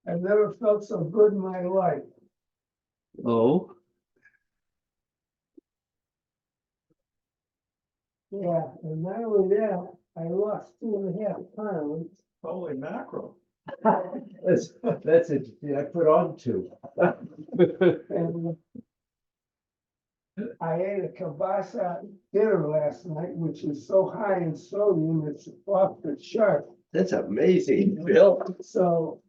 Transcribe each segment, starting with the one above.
I've never felt so good in my life. Oh, Yeah, and not only that, I lost 2.5 pounds. Holy mackerel. that's interesting. I put on two. And I ate a kielbasa dinner last night, which is so high in sodium, it's off the chart. That's amazing, Bill. So,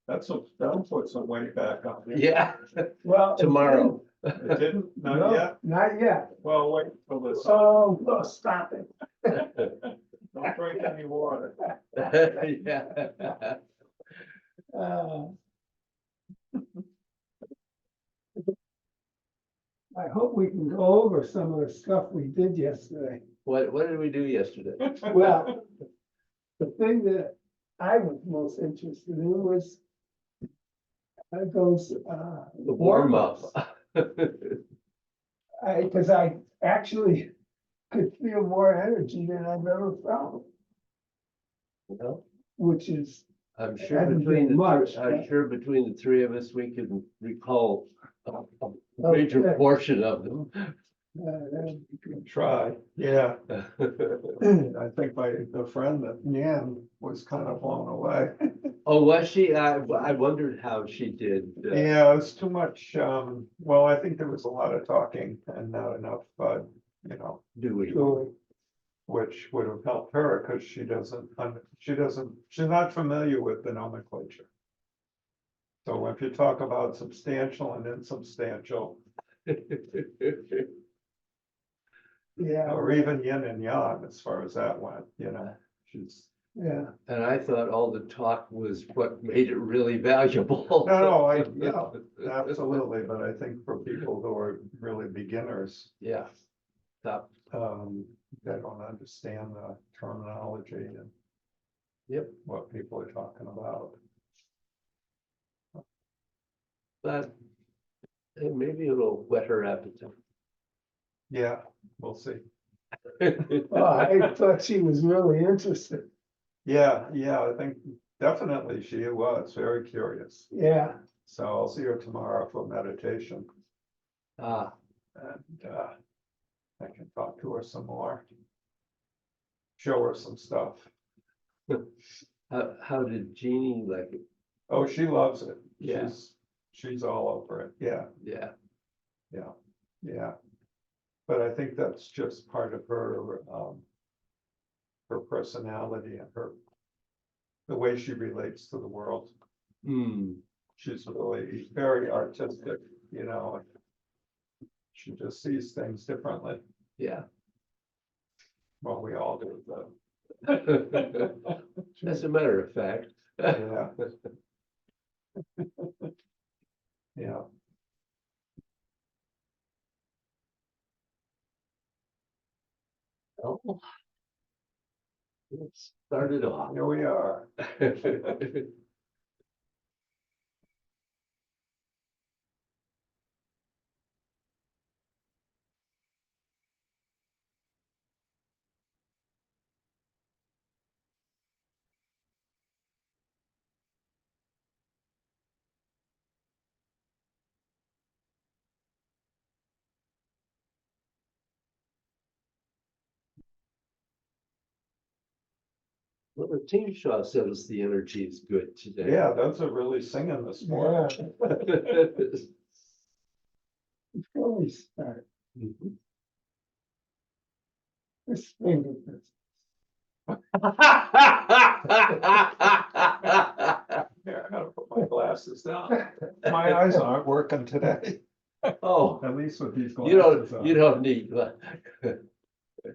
That'll put some weight back on you. Yeah, well. it tomorrow. It didn't, didn't- not no, yet. Not yet. Well, wait till this, Oh, no, stop it. don't drink any water. Yeah. Uh, I hope we can go over some of the stuff we did yesterday. What did we do yesterday? Well, the thing that I was most interested in was those, The warm up. because I actually could feel more energy than I've ever felt, Well, which is, I'm sure Hasn't between been much, I'm but- sure between the three of us, we can recall a major Okay. portion of them. that'd be good. Try, yeah. I think the friend that Yan was kind of blown away. Oh, was she? I wondered how she did. Yeah, it's too much, well, I think there was a lot of talking and not enough, Do we? So, which would have helped her, because she's not familiar with the nomenclature. So if you talk about substantial and insubstantial, yeah, or even yin and yang, as far as that went, she's. yeah, And I thought all the talk was what made it really valuable. No, absolutely, but I think for people who are really beginners, Yeah. Stop. they don't understand the terminology and. Yep. What people are talking about. But maybe it'll whet her appetite. Yeah, we'll see. oh, I thought she was really interested, Yeah, I think definitely she was very curious. yeah, So I'll see her tomorrow for meditation, Ah, and I can talk to her some more. Show her some stuff. how did Jeannie like it? Oh, she loves it. Yeah. She's all over it. Yeah, Yeah. yeah. But I think that's just part of her, her personality and the way she relates to the world. Hmm. She's really very artistic, and she just sees things differently. Yeah. Well, we all do, though. As a matter of fact. Yeah. Yeah. Oh. Let's start it off. Here we are. Well, the team shot says the energy is good today. Yeah, those are really singing this morning. before we start, Mhm. this finger business. Here, I gotta put my glasses down. My eyes aren't working today, Oh, at least with these you glasses on. don't need.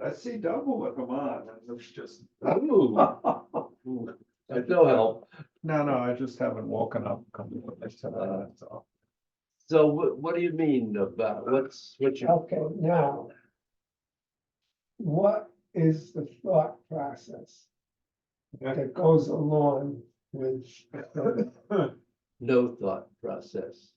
I see double with them on, and it's just. Ooh. There's no help. No, I just haven't woken up completely today, so. So what do you mean about what's your? Okay, now, what is the thought process that goes along with, No thought process.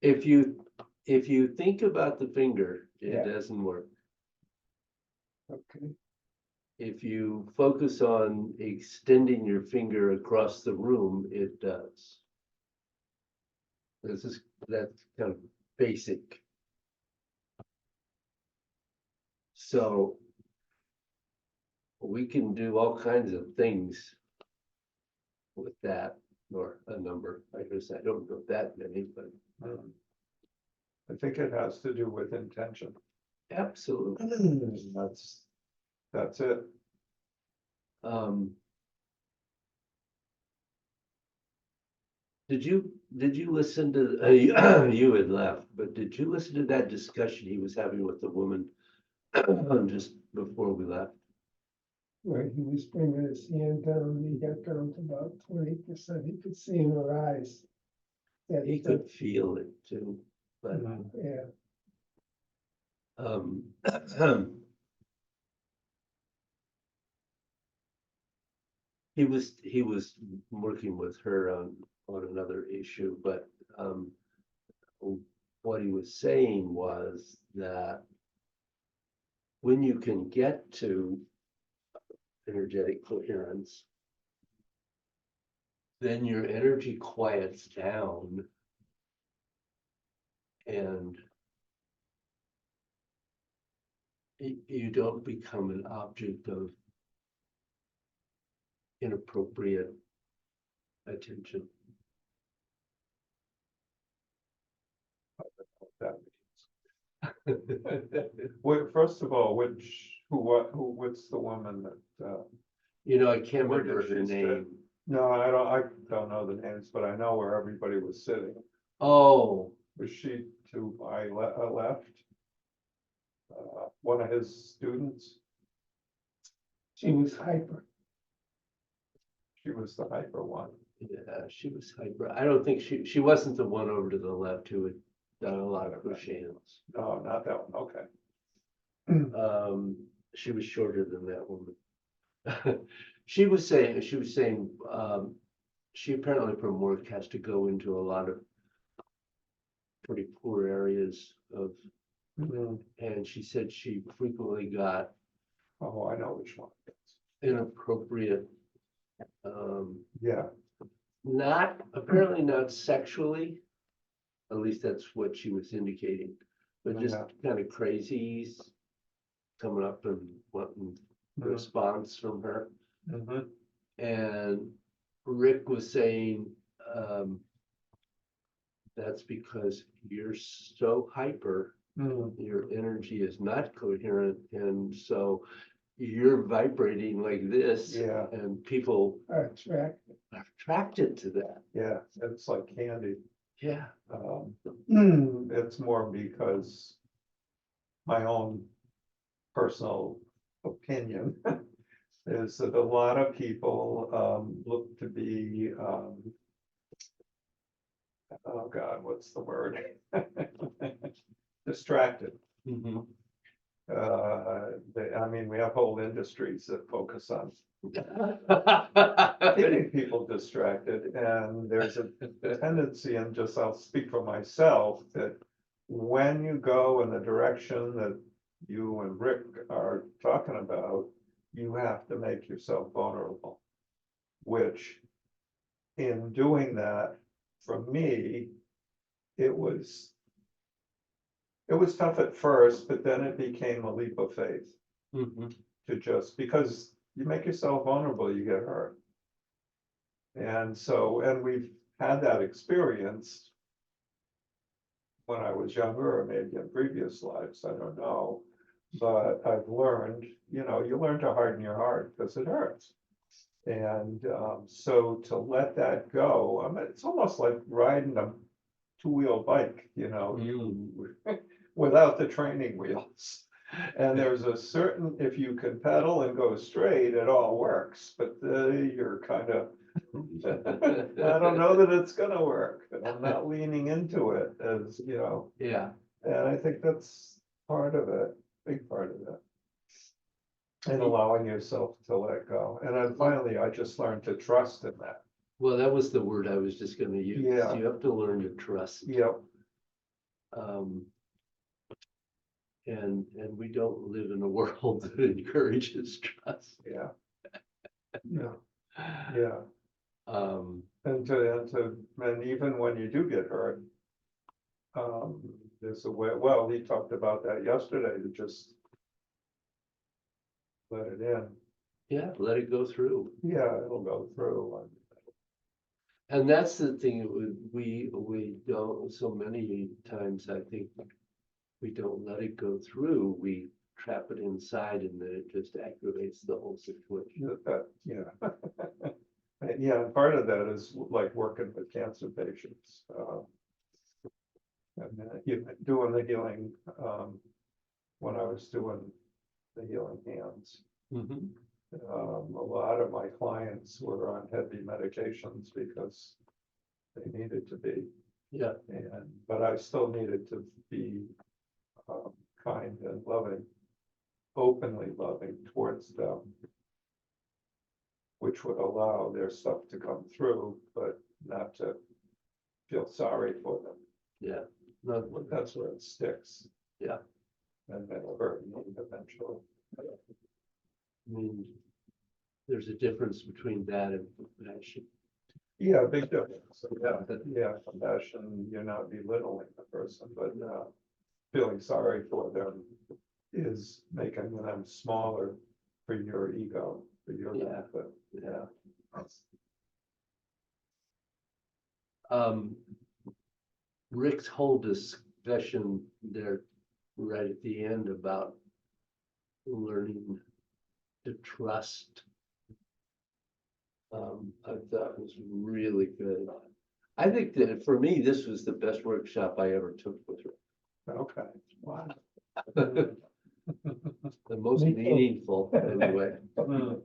If you think about the finger, it Yeah. doesn't work. okay, if you focus on extending your finger across the room, it does. That's kind of basic. So we can do all kinds of things with that, or a number. I guess I don't know that many, but I think it has to do with intention. absolutely. That's it. Did you listen to, you had left, but did you listen to that discussion he was having with the woman just before we left? Where he was bringing his hand down, he got down to about 20%, he could see in her eyes. That He could feel it too, but yeah, um, he was working with her on another issue, but what he was saying was that when you can get to energetic coherence, then your energy quiets down and you don't become an object of inappropriate attention. That Well, first of all, what's the woman that, I can't Where remember did her she sit? name. no, I don't know the names, but I know where everybody was sitting. Oh, Was she to my left? One of his students, she was hyper. she was the hyper one. yeah, she was hyper. I don't think she wasn't the one over to the left who had done a lot of push hands. No, not that one, okay. She was shorter than that woman. She was saying, she apparently from work has to go into a lot of pretty poor areas of, and she said she frequently got Oh, I know which one. inappropriate, Yeah, apparently not sexually, at least that's what she was indicating, but just Yeah. kind of crazies coming up and wanting Mhm. response from her. Mhm. And Rick was saying, that's because you're so hyper, your energy is not coherent, and so you're vibrating like this, Yeah. and people Attract. are attracted to that. Yeah, it's like candy. Yeah. It's more because my own personal opinion is that a lot of people look to be, oh God, what's the word? Distracted. Mhm. I mean, we have whole industries that focus on keeping people distracted, and there's a tendency, and just I'll speak for myself, that when you go in the direction that you and Rick are talking about, you have to make yourself vulnerable, which in doing that, for me, it was tough at first, but then it became a leap of faith Mhm. to just, because you make yourself vulnerable, you get hurt. And so, and we've had that experience when I was younger, or maybe in previous lives, I don't know. But I've learned, you learn to harden your heart because it hurts. And so to let that go, I mean, it's almost like riding a two-wheel bike, without the training wheels. And there's a certain, if you can pedal and go straight, it all works, but you're kind of, I don't know that it's gonna work. And I'm not leaning into it as, Yeah. and I think that's part of it, big part of it. And allowing yourself to let go. And then finally, I just learned to trust in that. Well, that was the word I was just gonna use. Yeah. You have to learn to trust. Yep. And we don't live in a world that encourages trust. Yeah, No, yeah. Um, And even when you do get hurt, there's a way, well, he talked about that yesterday, to just let it in. yeah, let it go through. Yeah, it'll go through. And that's the thing, we don't, so many times I think we don't let it go through, we trap it inside and then it just aggravates the whole situation. Yeah. And yeah, and part of that is like working with cancer patients. And doing the healing, when I was doing the healing hands. Mhm. A lot of my clients were on heavy medications because they needed to be, Yeah, but I still needed to be kind and loving, openly loving towards them, which would allow their stuff to come through, but not to feel sorry for them. yeah. No, But that's where it sticks. Yeah. And it'll hurt me eventually. I mean, there's a difference between that and compassion. Yeah, big difference. Yeah, compassion, you're not belittling the person, but feeling sorry for them is making them smaller for your ego, for your Yeah. benefit. Yeah. That's- Rick's whole discussion there right at the end about learning to trust. I thought was really good. I think that for me, this was the best workshop I ever took with Rick. Okay. wow. The most Me too. meaningful anyway. Mm.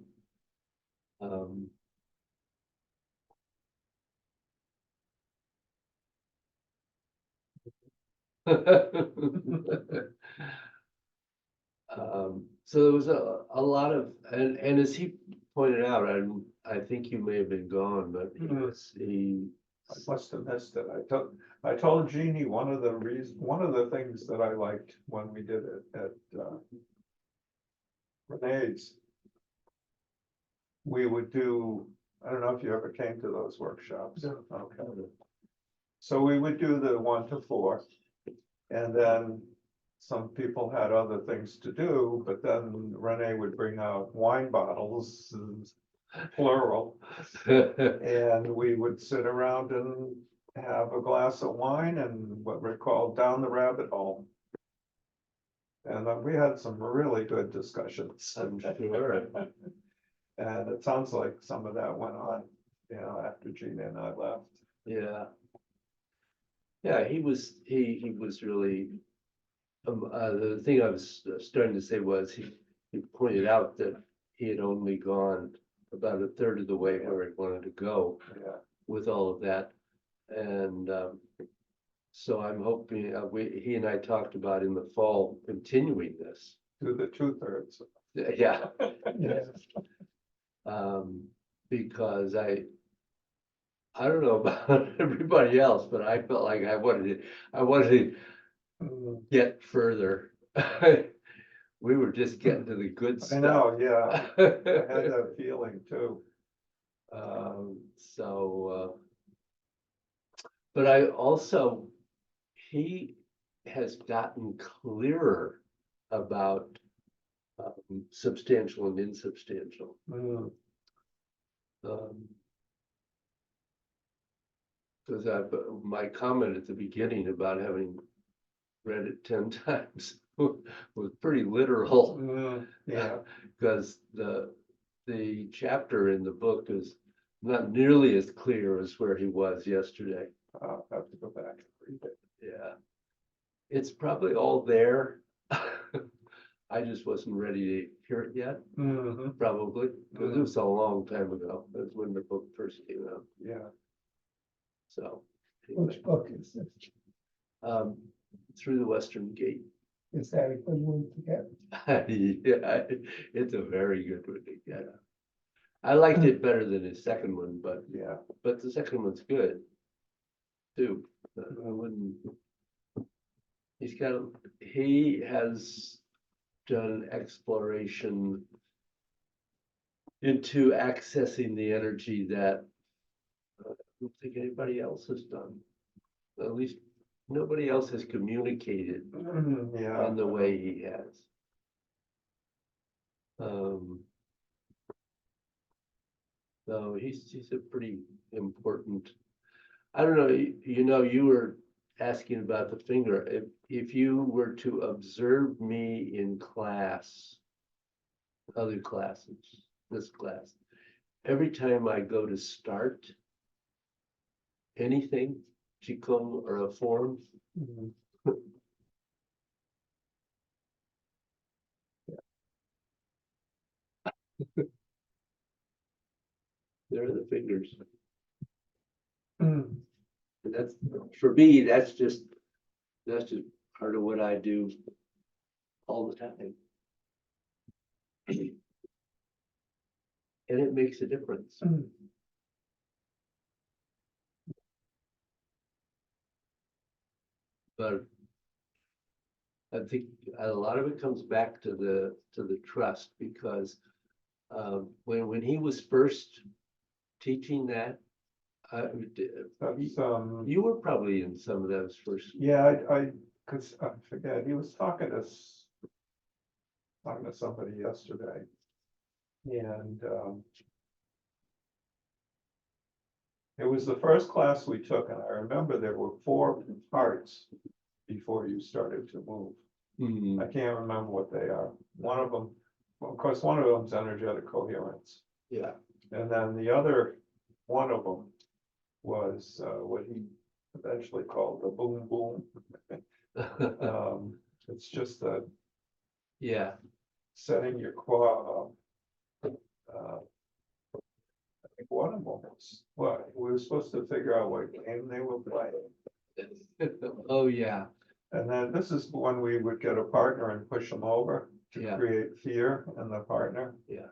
Um, so there was a lot of, and as he pointed out, I think you may have been gone, but he I must have missed it. I told Jeannie one of the things that I liked when we did it at Renee's. We would do, I don't know if you ever came to those workshops. No. Okay. So we would do the 1 to 4. And then some people had other things to do, but then Renee would bring out wine bottles, plural. And we would sit around and have a glass of wine and what we called down the rabbit hole. And we had some really good discussions. I'm sure. And it sounds like some of that went on, after Gina and I left. Yeah. Yeah, he was really, the thing I was starting to say was he pointed out that he had only gone about a third of the way where he wanted to go Yeah, with all of that. And so I'm hoping, he and I talked about in the fall continuing this. do the 2/3. Yeah. Yeah. Because I don't know about everybody else, but I felt like I wanted to Mm, get further. We were just getting to the good I stuff. know, yeah, I had that feeling too. But I also, he has gotten clearer about substantial and insubstantial. Mm, Because my comment at the beginning about having read it 10 times was pretty literal. Yeah, Because the chapter in the book is not nearly as clear as where he was yesterday. I'll have to go back and read it. Yeah. It's probably all there. I just wasn't ready to hear it yet, Mhm, probably, because it was a long time ago. That's when the book first came out. yeah, So. Which book is this? Um, Through the Western Gate. Is that a good one to get? Yeah, it's a very good one to get. I liked it better than his second one, yeah. but the second one's good too. I wouldn't. he has done exploration into accessing the energy that I don't think anybody else has done. At least nobody else has communicated Yeah. in the way he has. So he's a pretty important, I don't know, you were asking about the finger. If you were to observe me in class, other classes, this class, every time I go to start anything, Qigong or a form, Mhm. there are the fingers. Mm. And that's, for me, that's just part of what I do all the time. And it makes a difference. Mm. But I think a lot of it comes back to the trust, because when he was first teaching that, That's, you were probably in some of those first. yeah, cause I forget, he was talking to somebody yesterday. And, it was the first class we took, and I remember there were 4 parts before you started to move. Hmm, I can't remember what they are. One of them, well, of course, one of them's energetic coherence. yeah. And then the other one of them was what he eventually called the boom boom. It's just Yeah, setting your quad. I think one of them was, what, we were supposed to figure out what game they were playing. oh, yeah, And then this is when we would get a partner and push them over to Yeah. create fear in the partner. yeah,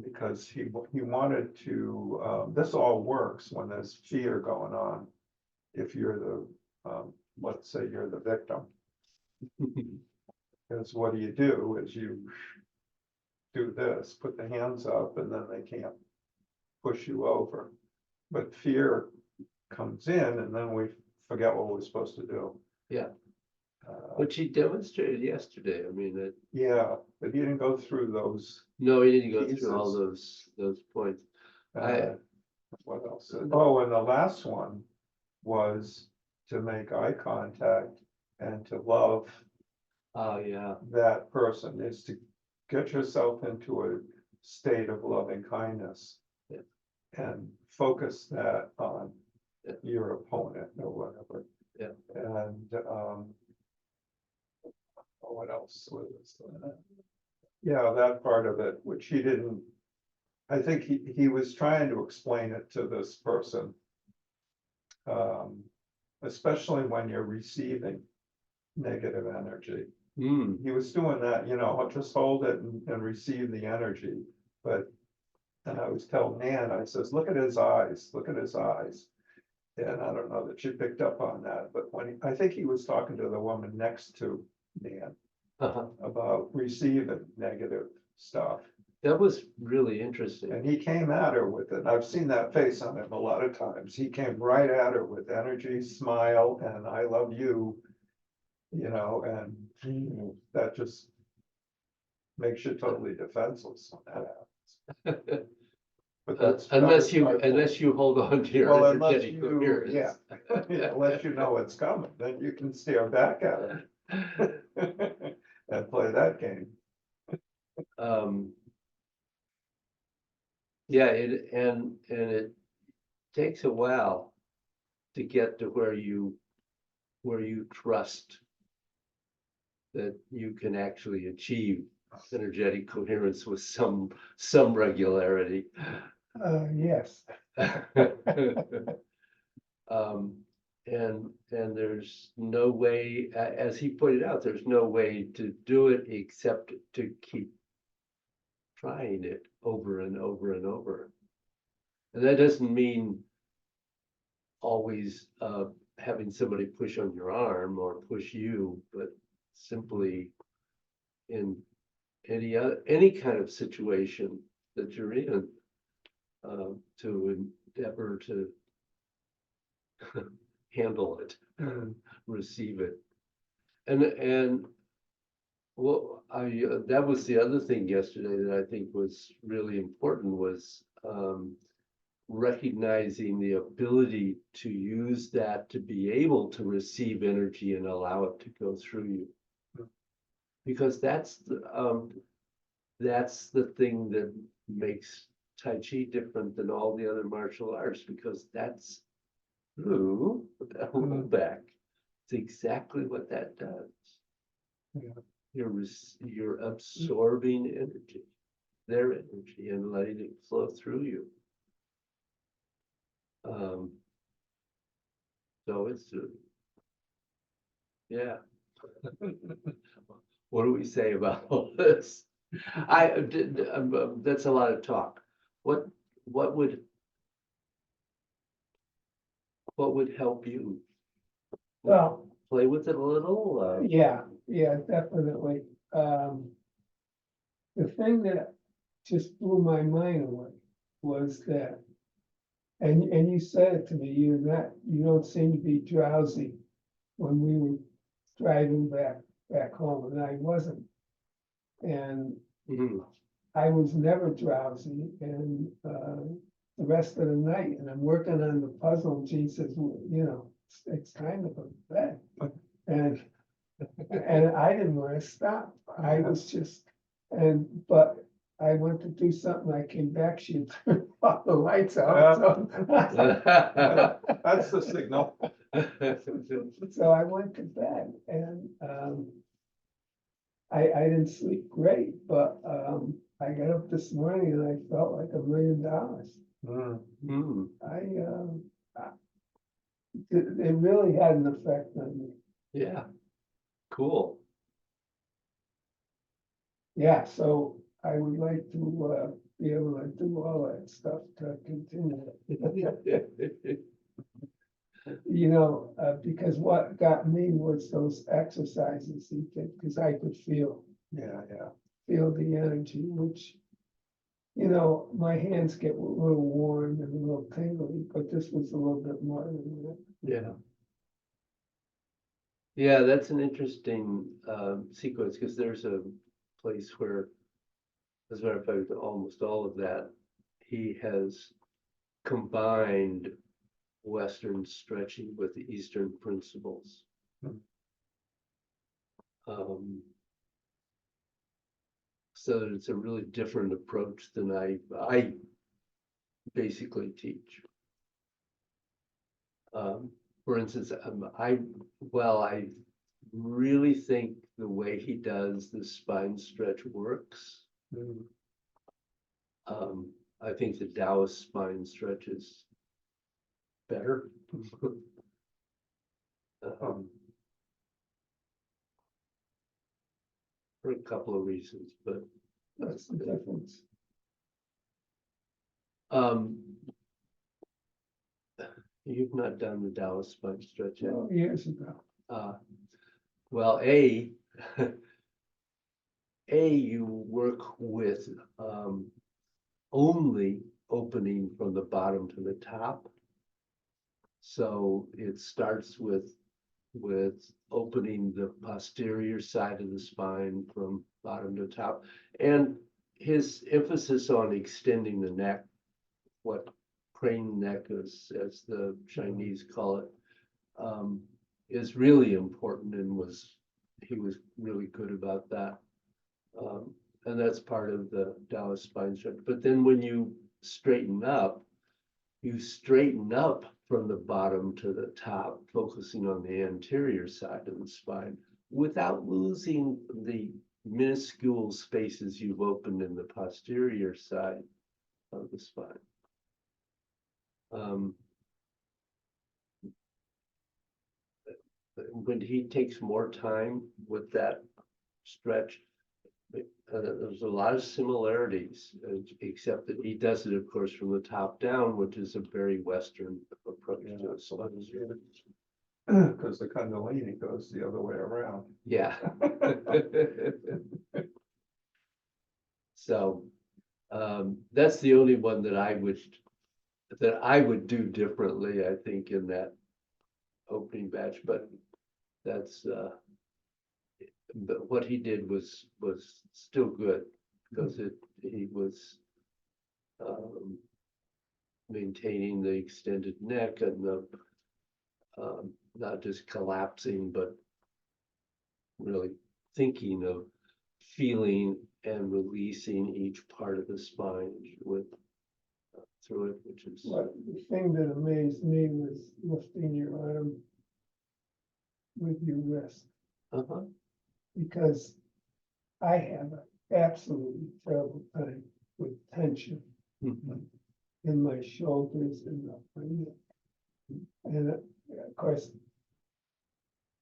Because he wanted to, this all works when there's fear going on. If you're let's say you're the victim, is what do is you do this, put the hands up, and then they can't push you over. But fear comes in and then we forget what we're supposed to do. yeah. Uh, Which he demonstrated yesterday. I mean, that, Yeah, but he didn't go through those. no, he didn't go through all Pieces. those points. uh, What else? Oh, and the last one was to make eye contact and to love Oh, yeah, that person, is to get yourself into a state of loving kindness. Yeah. And focus that on Yeah. your opponent or whatever. Yeah. And, what else was, yeah, that part of it, which he didn't, I think he was trying to explain it to this person. Especially when you're receiving negative energy. Hmm, He was doing that, just hold it and receive the energy. But, and I was telling Nan, I says, look at his eyes, look at his eyes. And I don't know that she picked up on that, but I think he was talking to the woman next to Nan uh-huh. about receiving negative stuff. That was really interesting. And he came at her with it. I've seen that face on him a lot of times. He came right at her with energy, smile, and I love you. And that just makes you totally defenseless when that happens. But that's Unless that's you hold on to your well, unless energetic coherence. yeah, unless you know it's coming, then you can stare back at it and play that game. Yeah, and it takes a while to get to where you trust that you can actually achieve energetic coherence with some regularity. Yes. And there's no way, as he pointed out, there's no way to do it except to keep trying it over and over and over. And that doesn't mean always having somebody push on your arm or push you, but simply in any kind of situation that you're in, to endeavor to handle it, receive it. And well, that was the other thing yesterday that I think was really important was recognizing the ability to use that to be able to receive energy and allow it to go through you. Because that's the thing that makes Tai Chi different than all the other martial arts, because that's through the back. It's exactly what that does. Yeah. You're absorbing energy, their energy, and letting it flow through you. So it's yeah. What do we say about all this? That's a lot of talk. What would help you? Well, Play with it a little? yeah, definitely. The thing that just blew my mind away was that, and you said it to me, you don't seem to be drowsy when we were driving back home, and I wasn't. And Mhm. I was never drowsy, and the rest of the night, and I'm working on the puzzle, and Gene says, well, it's time to go to bed. And I didn't want to stop. I was just, but I went to do something, I came back, she turned off the lights out, so. That's the signal. So I went to bed, and I didn't sleep great, but I got up this morning and I felt like $1 million. Mm. It really had an effect on me. Yeah, cool. Yeah, so I would like to be able to do all that stuff to continue. Because what got me was those exercises he did, because I could feel the energy, which, my hands get a little warm and a little tingly, but this was a little bit more than that. Yeah. Yeah, that's an interesting sequence, because there's a place where, as a matter of fact, almost all of that, he has combined Western stretching with the Eastern principles. So that it's a really different approach than I basically teach. For instance, I really think the way he does the spine stretch works. I think the Taoist spine stretch is better. For a couple of reasons, but That's the difference. You've not done the Taoist spine stretch yet. Years ago. Well, you work with only opening from the bottom to the top. So it starts with opening the posterior side of the spine from bottom to top. And his emphasis on extending the neck, what crane neck is, as the Chinese call it, is really important, and he was really good about that. And that's part of the Taoist spine stretch. But then when you straighten up from the bottom to the top, focusing on the anterior side of the spine without losing the minuscule spaces you've opened in the posterior side of the spine. When he takes more time with that stretch, there's a lot of similarities, except that he does it, of course, from the top down, which is a very Western approach to a spine stretch. Because the Kundalini goes the other way around. Yeah. So, that's the only one that I would do differently, I think, in that opening batch, but that's, but what he did was still good, because he was, maintaining the extended neck and the, not just collapsing, but really thinking of feeling and releasing each part of the spine with through it, which is, But the thing that amazed me was lifting your arm with your wrist, uh-huh, because I have an absolutely terrible time with tension mhm, in my shoulders and up my neck. And of course,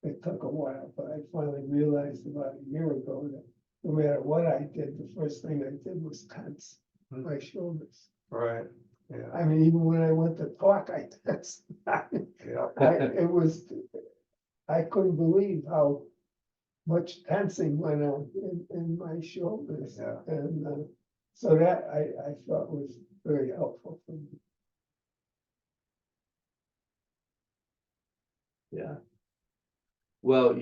it took a while, but I finally realized about a year ago that no matter what I did, the first thing I did was tense my shoulders. Right, yeah, I mean, even when I went to talk, I tensed. yeah, It was, I couldn't believe how much tensing went on in my shoulders. yeah. And so that I thought was very helpful for me. yeah. Well,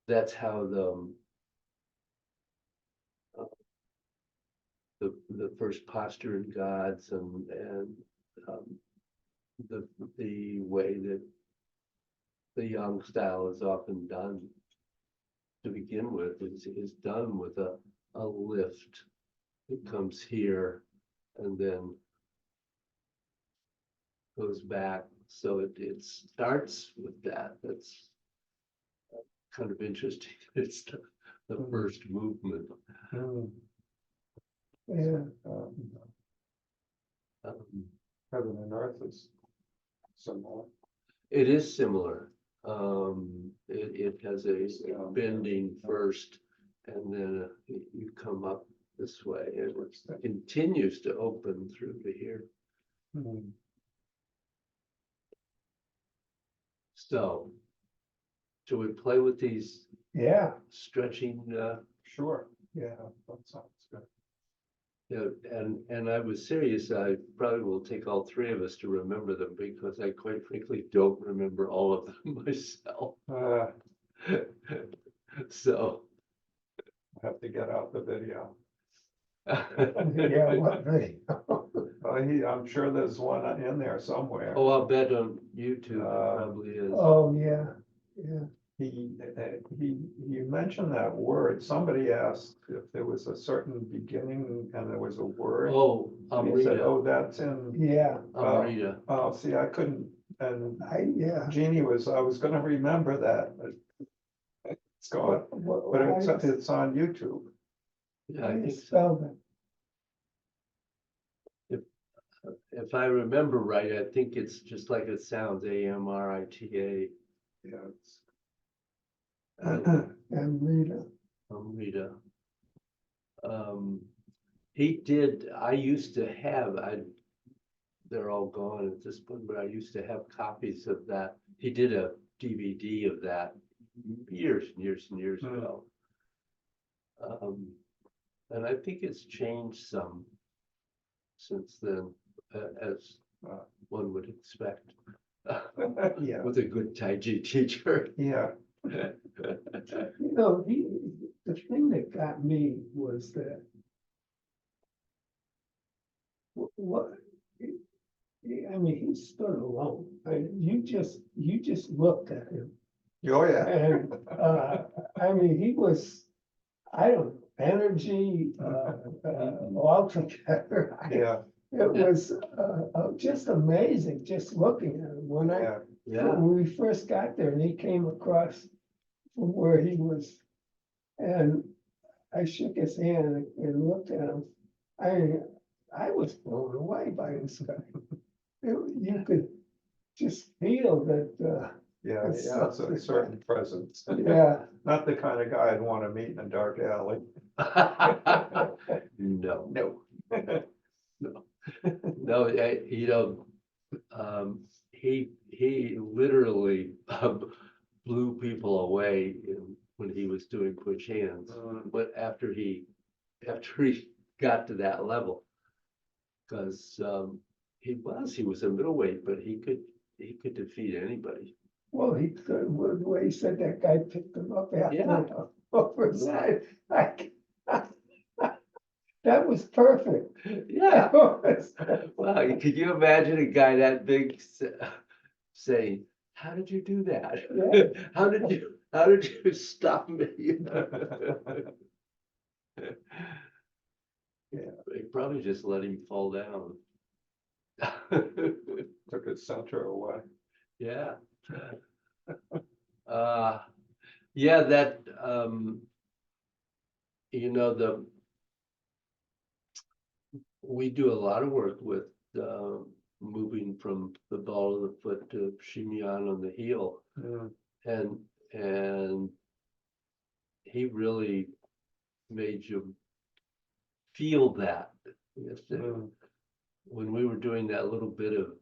that's how uh, the first posturing gods and um, the way that the Yang style is often done to begin with is done with a lift that comes here and then goes back. So it starts with that. That's kind of interesting. It's the first movement. Mm, Yeah, um, Um, Heaven and earth is similar. It is similar. It has a Yeah. bending first, and then you come up this way. It continues to open through to here. Mm, So, do we play with these yeah, stretching? Sure, yeah, that sounds good. And I was serious. I probably will take all three of us to remember them, because I quite frankly don't remember all of them myself. So. I have to get out the video. yeah, what video? I'm sure there's one in there somewhere. Oh, I'll bet on YouTube it probably is. Oh, yeah, yeah. He mentioned that word. Somebody asked if there was a certain beginning and there was a word. Oh, And he said, Amrita, oh, that's in, Yeah, Amrita. oh, see, I couldn't, and yeah. Jeannie I was gonna remember that, but it's gone, but it's on YouTube. Yeah, How I do you think so. spell that? If I remember right, I think it's just like it sounds, Amrita, Yeah, it's. And Rita. Amrita. I used to have, they're all gone at this point, but I used to have copies of that. He did a DVD of that years and years and years ago. And I think it's changed some since then, as one would expect. Yeah, With a good Taiji teacher. yeah, You know, the thing that got me was that what, I mean, he stood alone. You just looked at him. oh, yeah. And, I mean, he was, I don't know, energy, all together. Yeah, It was, just amazing, just looking at him. yeah, Yeah, When we first got there and he came across from where he was, and I shook his hand and looked at him. I was blown away by this guy. You could just feel that, yeah, It's yeah, it's a something. certain presence. yeah, Not the kind of guy I'd want to meet in a dark alley. no, No. No, he literally blew people away when he was doing push hands. But after he got to that level, because he was a middleweight, but he could defeat anybody. Well, he could, the way he said that guy picked him up after Yeah. over his head. That was perfect. Yeah. That was- Well, could you imagine a guy that big saying, "How did you do that? Yeah. How did you stop me?" Yeah. They probably just let him fall down. Took his center away. Yeah. Yeah, that, we do a lot of work with, moving from the ball of the foot to Shimyan on the heel. Mm, And he really made you feel that. Yes, mm, when we were doing that little bit of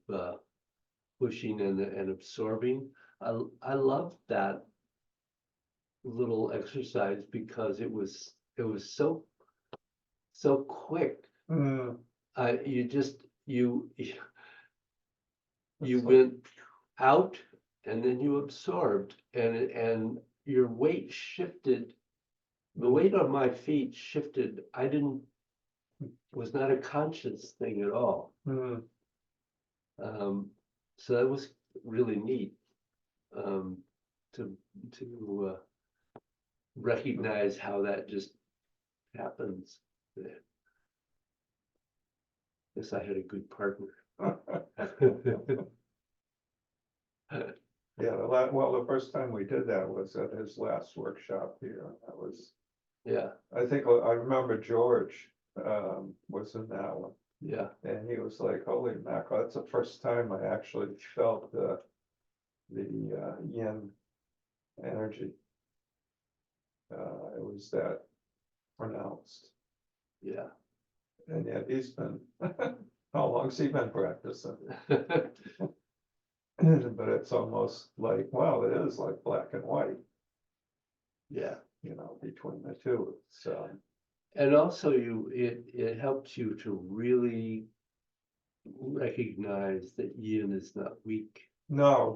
pushing and absorbing, I loved that little exercise because it was so quick. mm. You It's like- went out and then you absorbed and your weight shifted. The weight on my feet shifted. Was not a conscious thing at all. Mm, So that was really neat. To recognize how that just happens. Guess I had a good partner. Yeah, well, the first time we did that was at his last workshop here. That was, Yeah, I think, I remember George was in that one. yeah, And he was like, "Holy mackerel, that's the first time I actually felt the yin energy. It was that pronounced, yeah. and yet he's been, how long's he been practicing?" But it's almost like, well, it is like black and white, Yeah. between the two. So, And also it helps you to really recognize that yin is not weak. no,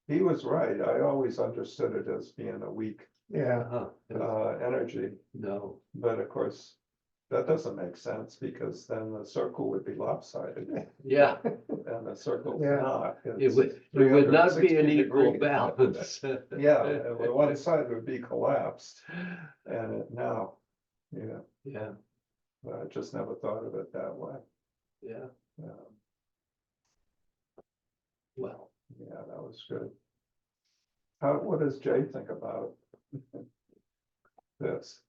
he was right. I always understood it as being a weak Yeah, energy, No, but of course, that doesn't make sense because then the circle would be lopsided. yeah, And the circle's Yeah. not. it It's would not be 360 an equal degrees. balance. Yeah, one side would be collapsed, and now, Yeah, I just never thought of it that way. yeah, Um, well, Yeah, that was good. What does Jay think about this?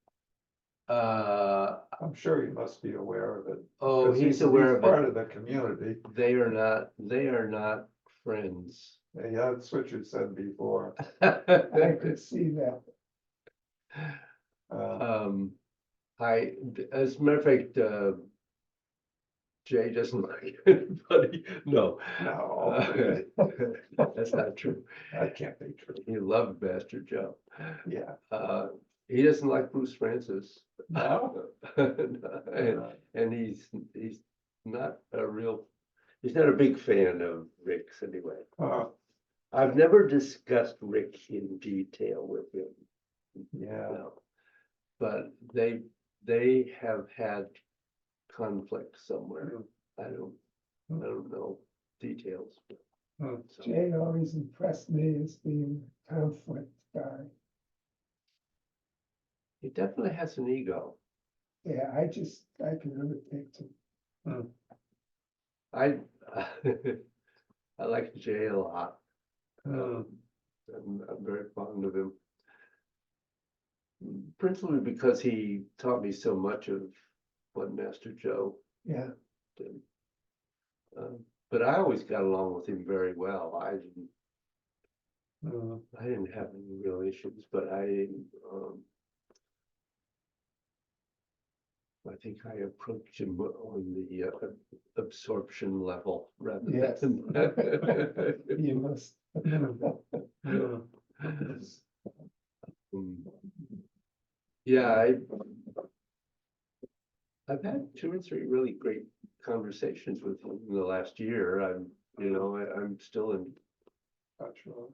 I'm sure he must be aware of it. oh, 'Cause he's aware of part it. of the community. They are not friends. Yeah, that's what you said before. I could see that. Um, As a matter of fact, Jay doesn't like anybody. No. No. That's not true. That can't be true. He loved Master Joe. Yeah. He doesn't like Bruce Francis. No? And he's not he's not a big fan of Rick's anyway. I've never discussed Rick in detail with him. Yeah. No. But they have had conflict somewhere. I don't know details. Hmm. So, Jay always impressed me as being a conflict guy. he definitely has an ego. Yeah, I can undertake to. I I like Jay a lot. Hmm. I'm very fond of him. Principally because he taught me so much of what Master Joe Yeah, did. But I always got along with him very well. Hmm. I didn't have any real issues, but I think I approached him on the absorption level rather Yes. than. You must. Mm. Yeah, I've had 2 or 3 really great conversations with him in the last year. I'm still in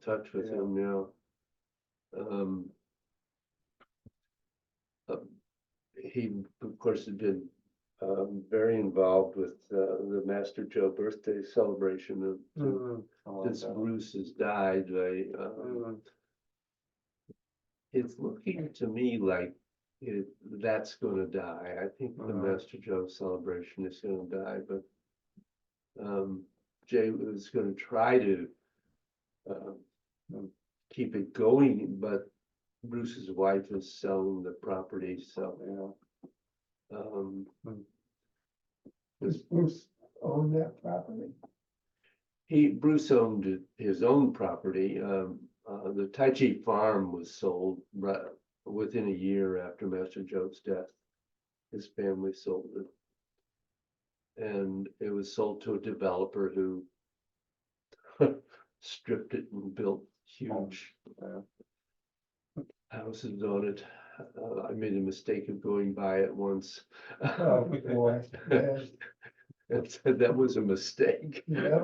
touch with Yeah. him now. He, of course, had been very involved with the Master Joe birthday celebration of since Bruce has died. It's looking to me like that's going to die. I think the Master Joe celebration is going to die, but Jay was going to try to keep it going, but Bruce's wife is selling the property, so. Does Bruce own that property? Bruce owned his own property. The Tai Chi farm was sold within a year after Master Joe's death. His family sold it. And it was sold to a developer who stripped it and built huge houses on it. I made a mistake of going by it once. Oh, boy. Yeah. And said that was a mistake. Yeah,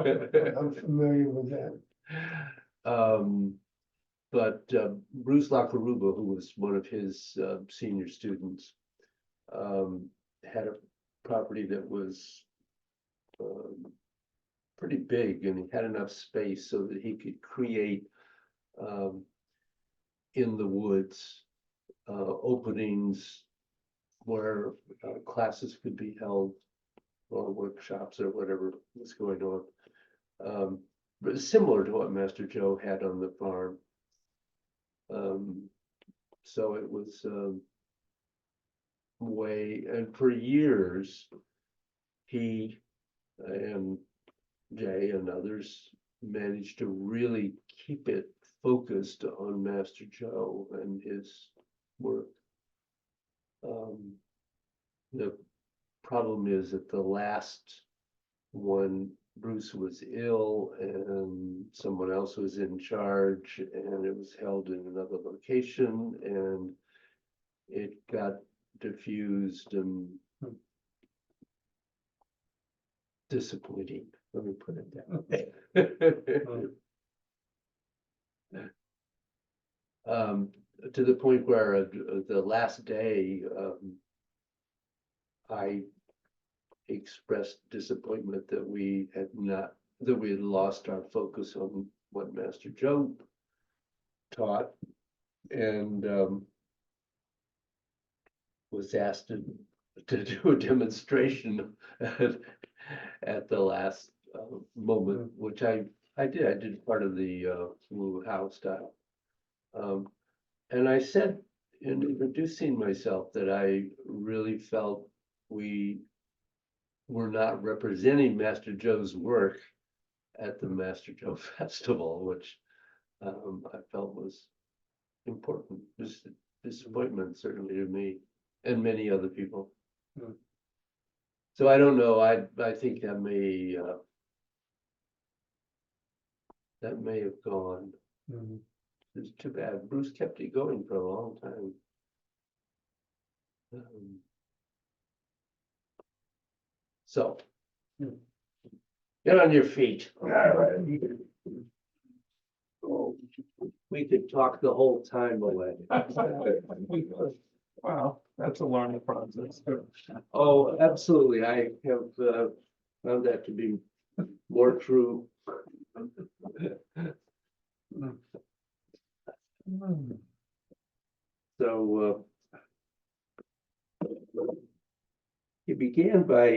I'm familiar with that. But Bruce Lackaruba, who was one of his senior students, had a property that was pretty big, and he had enough space so that he could create in the woods openings where classes could be held or workshops or whatever was going on. But similar to what Master Joe had on the farm. So it was and for years, he and Jay and others managed to really keep it focused on Master Joe and his work. The problem is that the last one, Bruce was ill and someone else was in charge, and it was held in another location, and it got diffused and disappointing. Let me put it that way. To the point where the last day, I expressed disappointment that we had lost our focus on what Master Joe taught, and was asked to do a demonstration at the last moment, which I did. I did part of the Wu Hao style. And I said in introducing myself that I really felt we were not representing Master Joe's work at the Master Joe Festival, which I felt was important. Just disappointment, certainly to me and many other people. So I don't know. I think that may have gone. It's too bad. Bruce kept it going for a long time. So get on your feet. Oh, we could talk the whole time away. Wow, that's a learning process. Oh, absolutely. I have found that to be more true. So he began by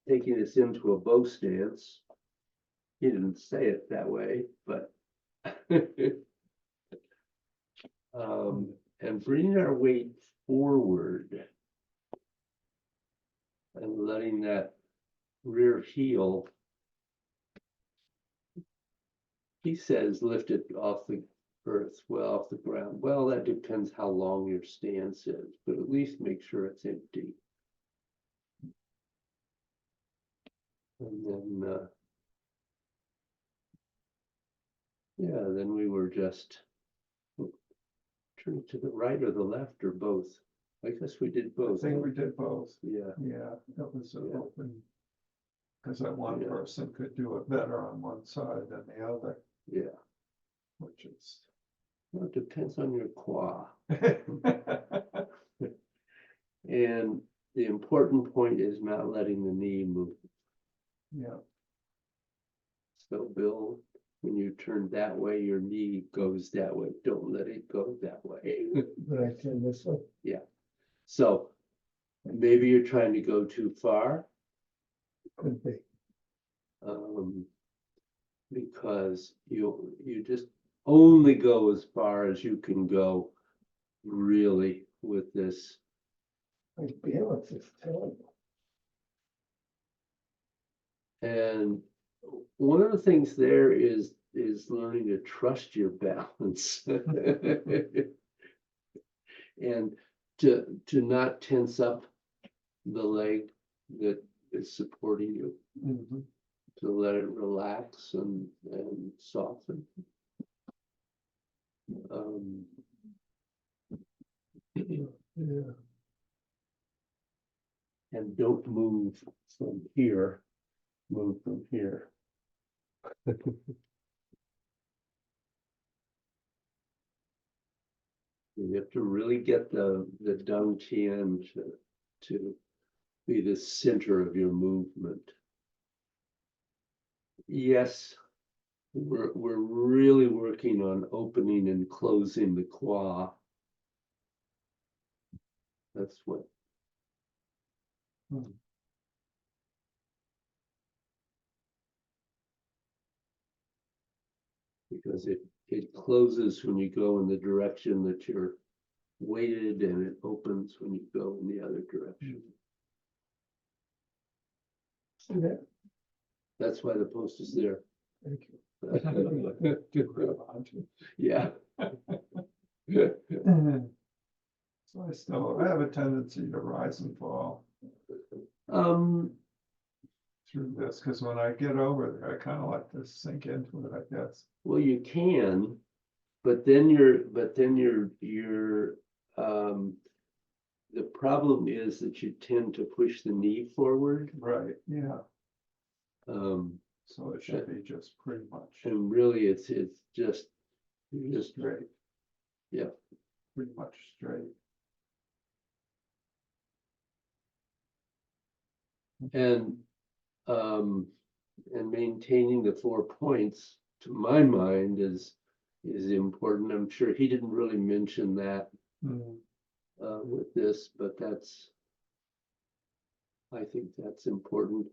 taking us into a bow stance. He didn't say it that way, but and bringing our weight forward and letting that rear heel, he says, lift it off the earth, well, off the ground. Well, that depends how long your stance is, but at least make sure it's empty. And then, yeah, then we were just turning to the right or the left or both. I guess we did I both. think we did both. Yeah, Yeah, that was Yeah. open. Because that one Yeah. person could do it better on one side than the other, yeah. which is. Well, it depends on your qua. And the important point is not letting the knee move. Yeah, So Bill, when you turn that way, your knee goes that way. Don't let it go that way. But I turn this way. So maybe you're trying to go too far, Could be. because you just only go as far as you can go really with this. My balance is terrible. And one of the things there is learning to trust your balance. And to not tense up the leg that is supporting you, mhm. to let it relax and soften. Yeah. And don't move from here, move from here. You have to really get the dung tien to be the center of your movement. Yes, we're really working on opening and closing the qua. That's what. Hmm. Because it closes when you go in the direction that you're weighted, and it opens when you go in the other direction. See that? That's why the post is there. Thank you. To grab onto. Yeah. So I have a tendency to rise and fall Um, through this, because when I get over there, I kind of like to sink into it, I guess. well, you can, but then you're, the problem is that you tend to push the knee forward. Right, yeah, Um, so it should be just pretty much and really it's just, you're just, straight. Yeah. Pretty much straight. and, and maintaining the 4 points, to my mind, is important. I'm sure he didn't really mention that Mm, with this, but I think that's important.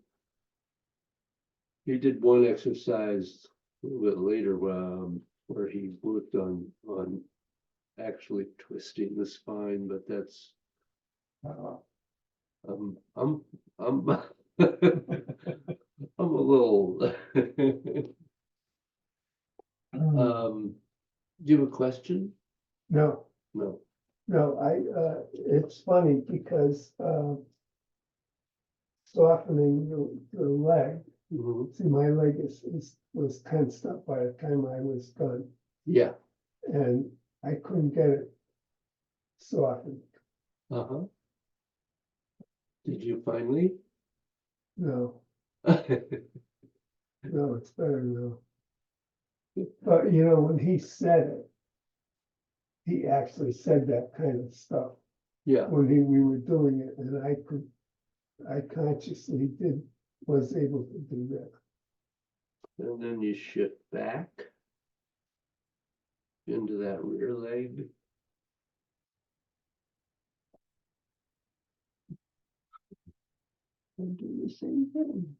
He did one exercise a little bit later, where he worked on actually twisting the spine, but that's, uh, I'm I'm a little. Do you have a question? No, No. no, it's funny because, softening the leg, Mhm. see, my leg was tensed up by the time I was done, Yeah. and I couldn't get it softened. Uh-huh. Did you finally? No, no, it's better now. But you know, when he said it, he actually said that kind of stuff Yeah. when we were doing it, and I consciously was able to do that. And then you shift back into that rear leg. And do the same thing.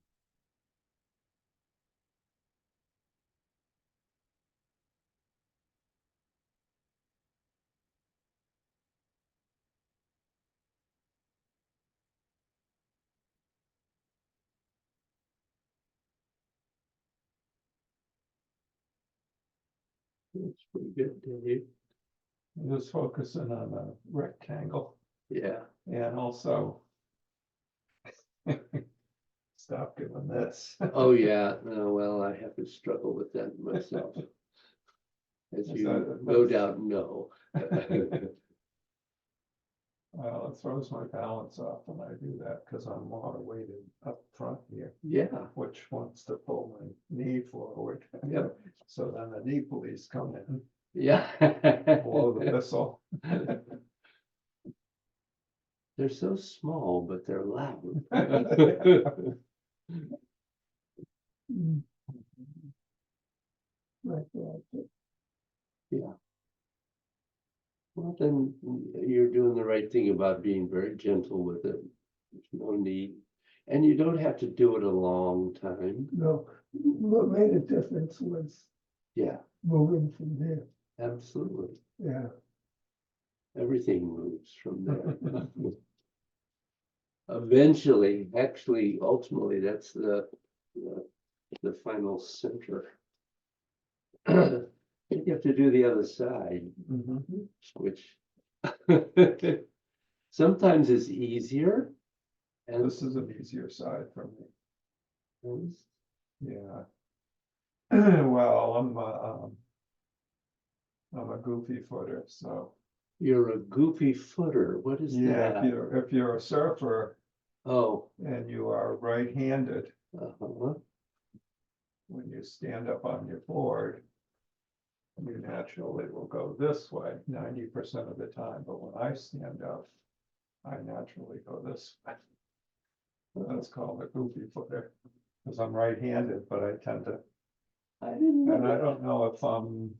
That's pretty good, Dave. just focusing on the rectangle Yeah. and also stop doing this. Oh, yeah, no, well, I have to struggle with that myself. As Is you that- no doubt know. Well, it throws my balance off when I do that, because I'm water weighted up front here, Yeah, which wants to pull my knee forward. Yep. So then the knee police come in, yeah. blow the whistle. They're so small, but they're loud. Mm. Right, right. Yeah. Well, then you're doing the right thing about being very gentle with it. There's no need. And you don't have to do it a long time. No, what made a difference was Yeah, moving from there, absolutely. yeah. Everything moves from there. Eventually, actually, ultimately, that's the final center. You have to do the other side, Mhm. which sometimes is easier. And This is an easier side for me, yeah. Well, I'm a goofy footer, so, you're a goofy footer. What is yeah, that? if you're a surfer Oh, and you are right-handed, uh-huh. when you stand up on your board, you naturally will go this way 90% of the time, but when I stand up, I naturally go this way. That's called a goofy footer, because I'm right-handed, but I tend to, I didn't know and I that. don't know if I'm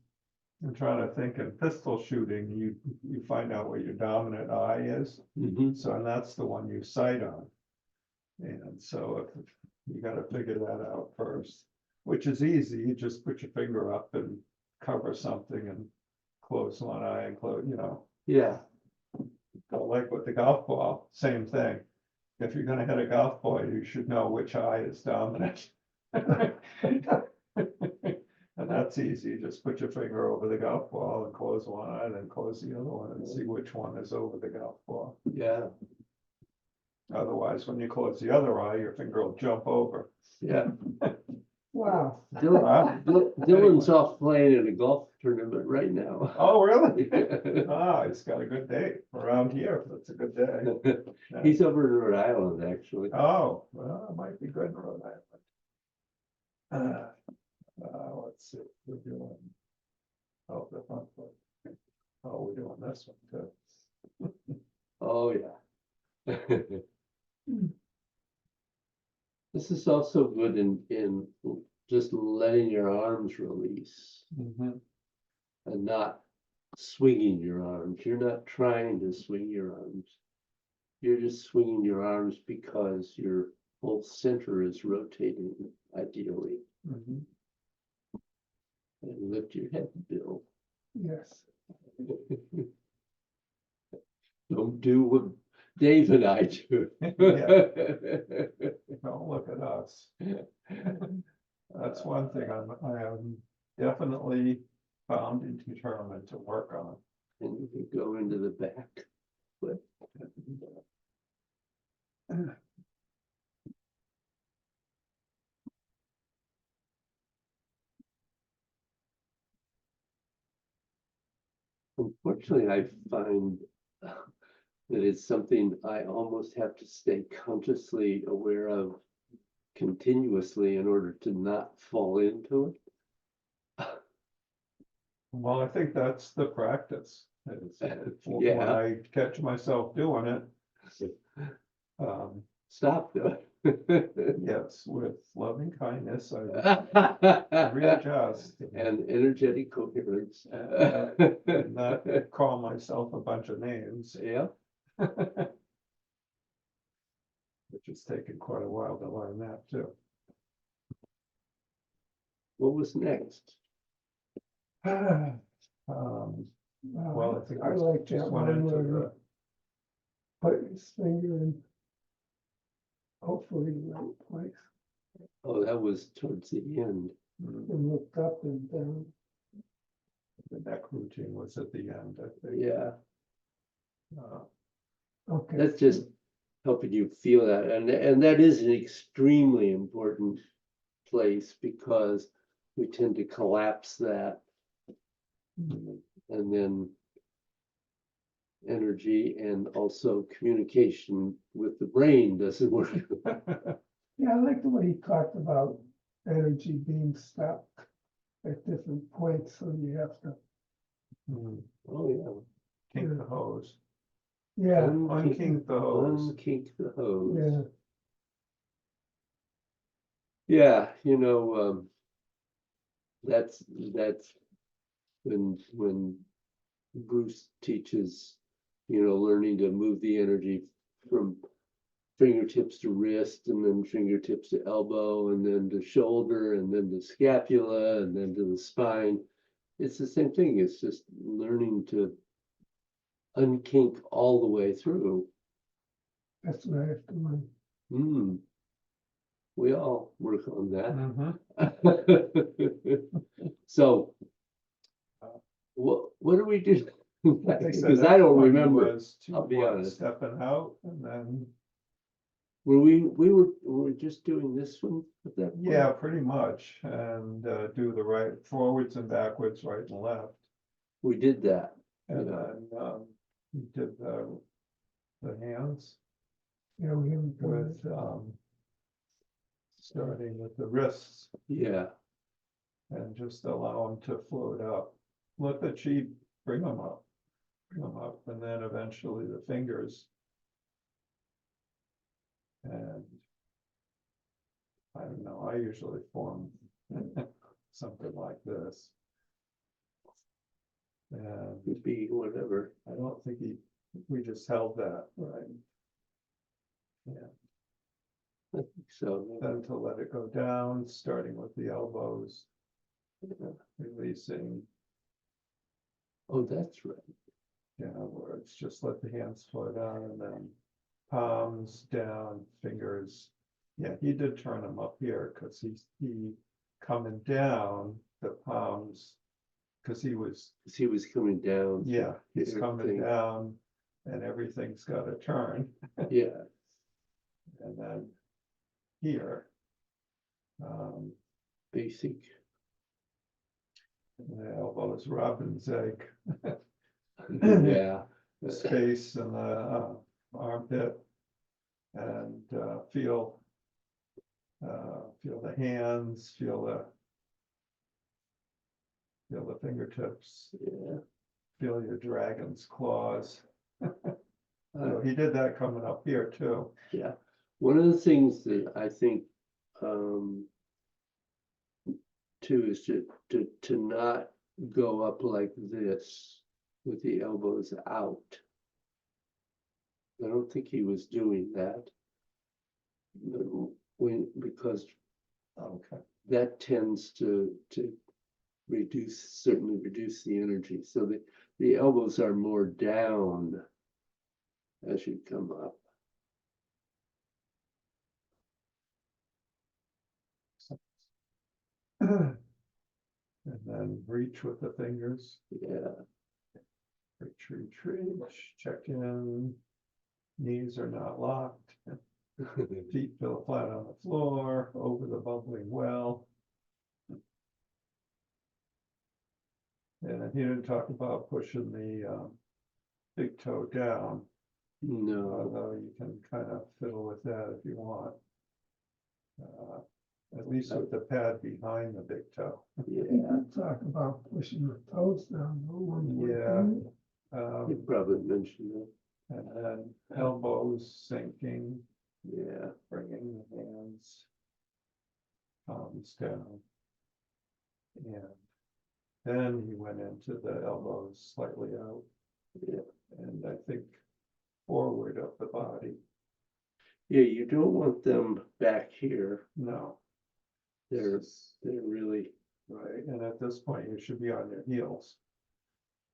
trying to think, in pistol shooting, you find out where your dominant eye is, Mhm. so and that's the one you sight on. And so if you gotta figure that out first, which is easy, you just put your finger up and cover something and close one eye and close, Yeah, like with the golf ball, same thing. If you're gonna hit a golf ball, you should know which eye is dominant. And that's easy, just put your finger over the golf ball and close one eye, then close the other one and see which one is over the golf ball. yeah, Otherwise, when you close the other eye, your finger will jump over. yeah. Wow, Dylan's off playing in a golf tournament right now. Oh, really? Ah, it's got a good day around here. That's a good day. He's over in Rhode Island, actually. Oh, well, it might be good in Rhode Island. Let's see, we're doing. Oh, the front foot. Oh, we're doing this one too. Oh, yeah. This is also good in just letting your arms release Mhm. and not swinging your arms. You're not trying to swing your arms. You're just swinging your arms because your whole center is rotating ideally. Mhm. And lift your head, Bill. yes. Don't do what Dave and I do. Don't look at us. That's one thing I am definitely bound and determined to work on. And you can go into the back. But unfortunately, I find that it's something I almost have to stay consciously aware of continuously in order to not fall into it. Well, I think that's the practice. When Yeah. I catch myself doing it, Stop doing it. yes, with loving kindness, I readjust And energetic coherence. and not call myself a bunch of names, Yeah, which has taken quite a while to learn that too. what was next? Well, I think I we like that just went one into where the, you put his finger in. Hopefully the right place, Oh, that was towards the end. and looked up and down. the neck routine was at the end, I think. Yeah, Okay. that's just helping you feel that, and that is an extremely important place because we tend to collapse that. And then energy and also communication with the brain doesn't work. Yeah, I like the way he talked about energy being stuck at different points, so you have to, Oh, Kink the hose, yeah, unkink the hose. unkink the hose. yeah. Yeah, that's when Bruce teaches, learning to move the energy from fingertips to wrist, and then fingertips to elbow, and then to shoulder, and then to scapula, and then to the spine. It's the same thing. It's just learning to unkink all the way through. That's what I have to learn. Hmm. We all work on that. Mhm. So, what do we do? They said Because I that don't one remember. was to, I'll be honest. stepping out and then, We were just doing this one at that point? yeah, pretty much, and do the right forwards and backwards, right and left. We did that. And Yeah. then we did the hands Yeah, we haven't done with it. starting with the wrists Yeah. and just allow them to float up. Let the chi bring them up, and then eventually the fingers. And I don't know, I usually form something like this. And Could be whatever. I don't think we just held that, right? I think so. Then to let it go down, starting with the elbows, Yeah. releasing Oh, that's right. downwards, just let the hands float down and then palms down, fingers. Yeah, he did turn them up here because he coming down the palms, because he was, He was coming down. yeah, he's coming Everything. down and everything's got to turn. Yeah. And then here, Basic. the elbows, robin's egg. Yeah. Space in the armpit, and feel the hands, feel the fingertips, Yeah. feel your dragon's claws. Uh, So he did that coming up here too. Yeah. One of the things that I think too is to not go up like this with the elbows out. I don't think he was doing that. Because Okay. that tends to certainly reduce the energy. So the elbows are more down as you come up. And then reach with the fingers, Yeah. reach, check in. Knees are not locked. Feet feel flat on the floor, over the bubbling well. And he didn't talk about pushing the big toe down, No. although you can kind of fiddle with that if you want. At least with the pad behind the big toe. He Yeah. did talk about pushing the toes down. No one would, Yeah. didn't You probably mentioned that. And then elbows sinking, Yeah. bringing the hands, palms down. And then he went into the elbows slightly out. Yeah. And I think forward of the body. Yeah, you don't want them back here. No. They're really Right, and at this point, you should be on your heels.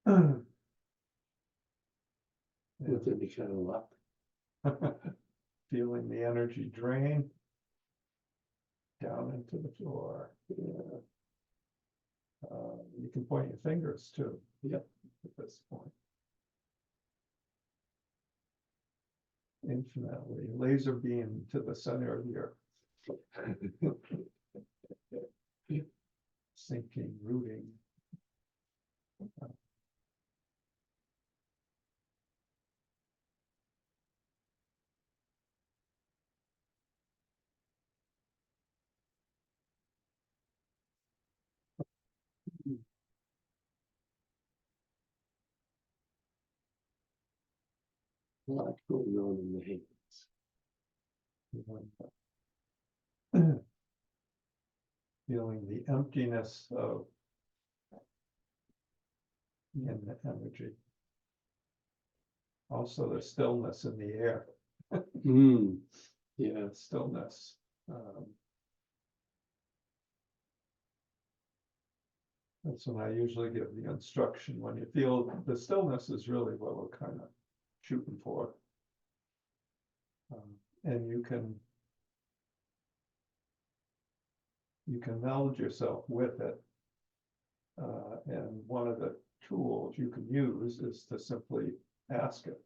with any kind of luck. Feeling the energy drain down into the floor. Yeah. You can point your fingers too. Yep. At this point. infinitely, laser beam to the center of the earth. Sinking, rooting. A lot going on in the hands. Feeling the emptiness of in the energy. Also the stillness in the air, Yeah, stillness. That's when I usually give the instruction, when you feel the stillness is really what we're kind of shooting for. And you can meld yourself with it. And one of the tools you can use is to simply ask it.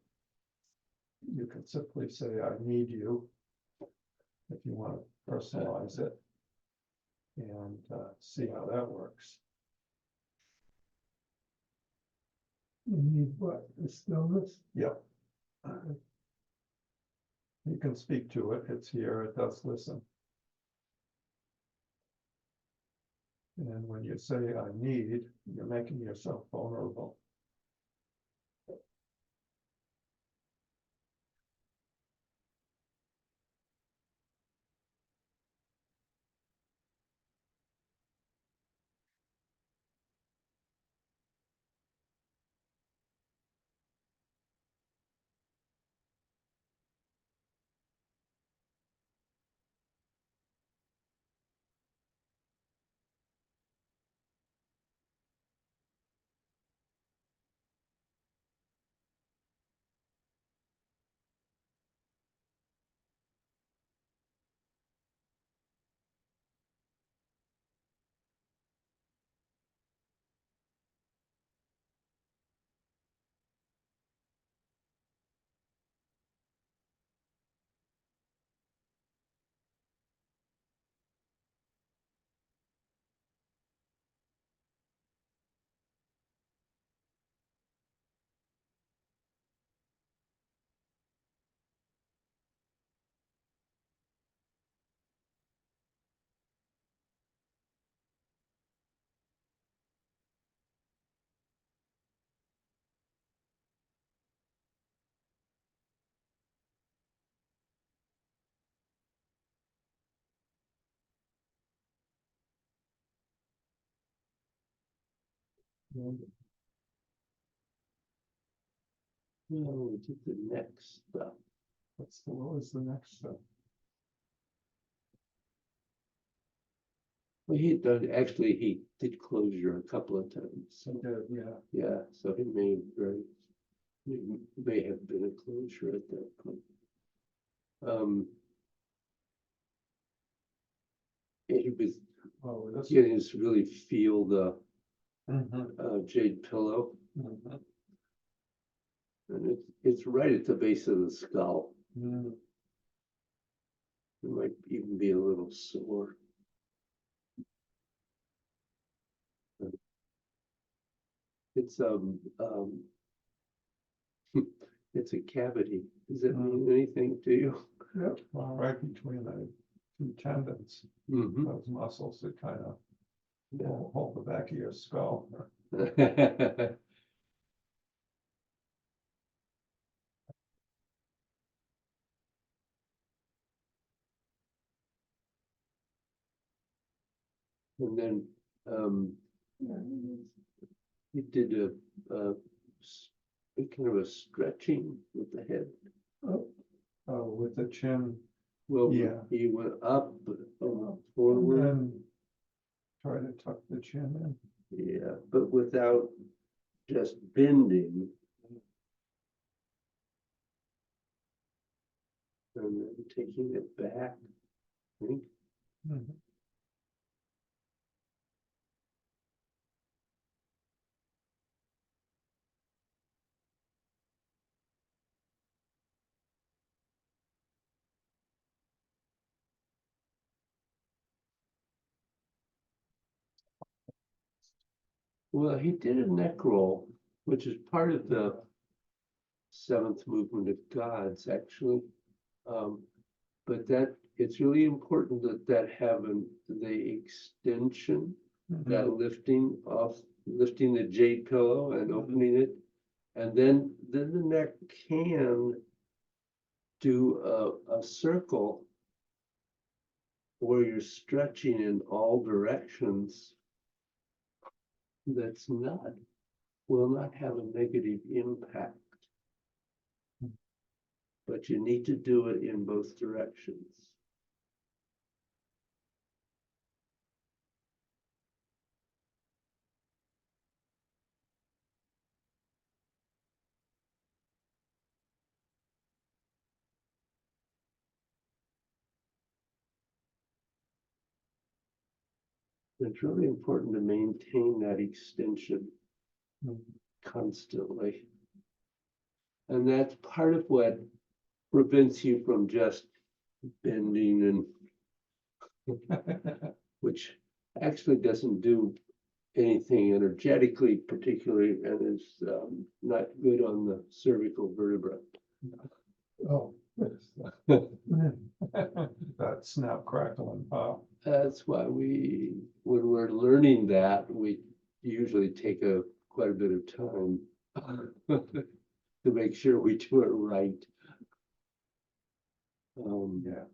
You can simply say, I need you, if you want to personalize it, and see how that works. You need what, the stillness? Yep. You can speak to it, it's here, it does listen. And when you say, I need, you're making yourself vulnerable. well, we did the next stuff. What was the next step? Well, he did closure a couple of times. So, Yeah. yeah, so he may have been a closure at that point. He was Oh, this. getting to really feel the Mhm, jade pillow, mhm, and it's right at the base of the skull. mhm. It might even be a little sore. It's it's a cavity. Does that mean anything to you? Yep, well, right between the two tendons, Mm-hmm. those muscles that kind of hold the back of your skull. And then he did a kind of a stretching with the head. Oh, with the chin. Well, Yeah. he went up And forward. then try to tuck the chin in. Yeah, but without just bending. And then taking it back, I think. Mhm. Well, he did a neck roll, which is part of the seventh movement of Gods, actually. But that, it's really important that the extension, that lifting the jade pillow and opening it. And then the neck can do a circle where you're stretching in all directions. That's will not have a negative impact. But you need to do it in both directions. It's really important to maintain that extension constantly. And that's part of what prevents you from just bending which actually doesn't do anything energetically particularly, and is not good on the cervical vertebra. Oh. That snap, crackle, and pop. That's why when we're learning that, we usually take quite a bit of time to make sure we do it right. Yeah.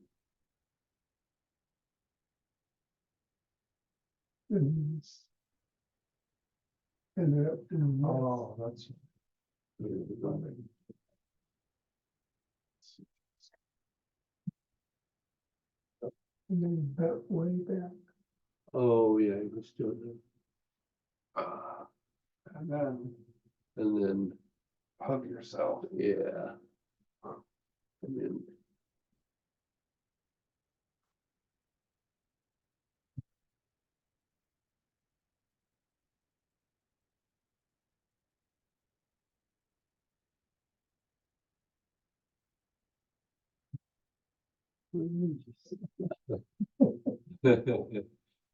And Oh, that's. and then bent way back. Oh, yeah, he was doing it. And then And then, hug yourself. yeah. And then,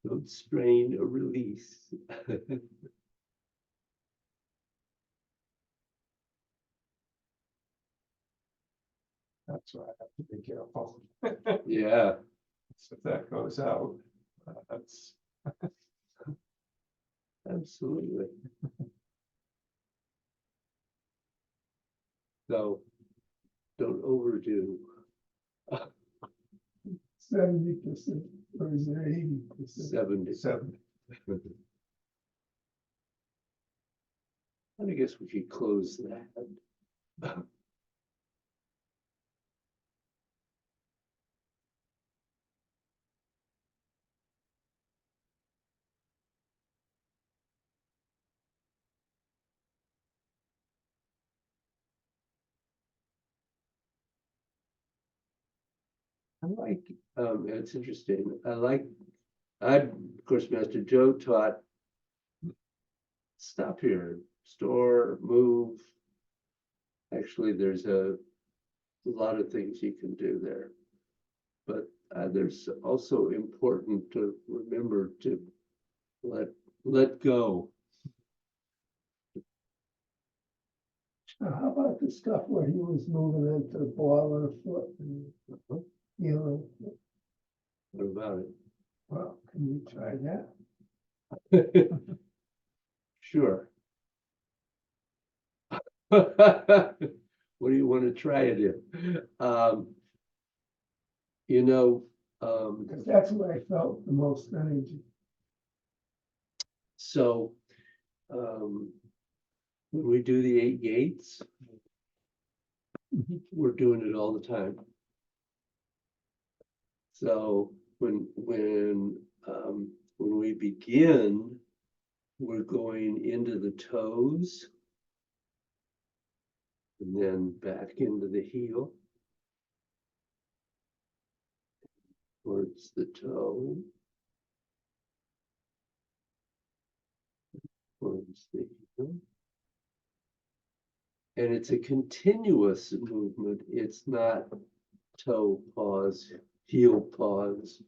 don't strain or release. That's why I have to be careful. Yeah, If that goes out, that's. absolutely. So don't overdo. 70%, or is it 80%? 70. 70. I guess we could close that. I like, it's interesting. Of course, Master Joe taught stop here, store, move. Actually, there's a lot of things you can do there. But there's also important to remember to let go. How about the stuff where he was moving into the ball of the foot and, you know, What about well, can you try that? it? Sure. What do you want to try it in? You know, Because that's where I felt the most energy. so when we do the 8 gates, we're doing it all the time. So when we begin, we're going into the toes and then back into the heel towards the toe, towards the heel. And it's a continuous movement. It's not toe pause, heel pause.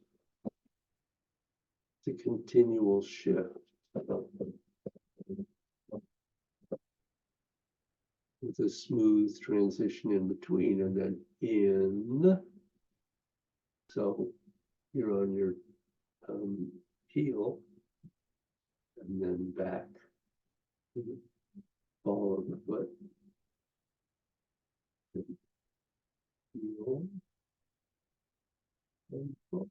It's a continual shift. with a smooth transition in between, and then in. So you're on your heel, and then back to the ball of the foot. Heel, and foot.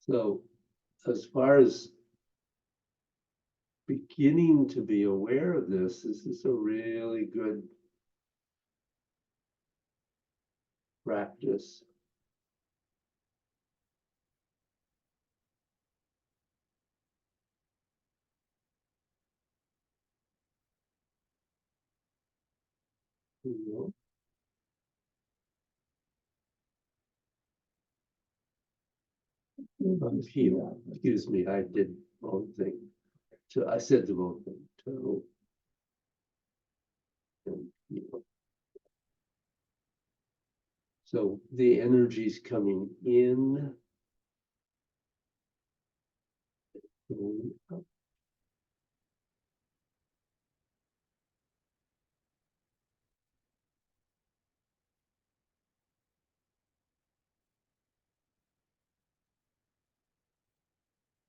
So as far as beginning to be aware of this is a really good practice. You know? Heel, excuse me, I did wrong thing. So I said the wrong thing. Toe and heel. So the energy's coming in. Going up.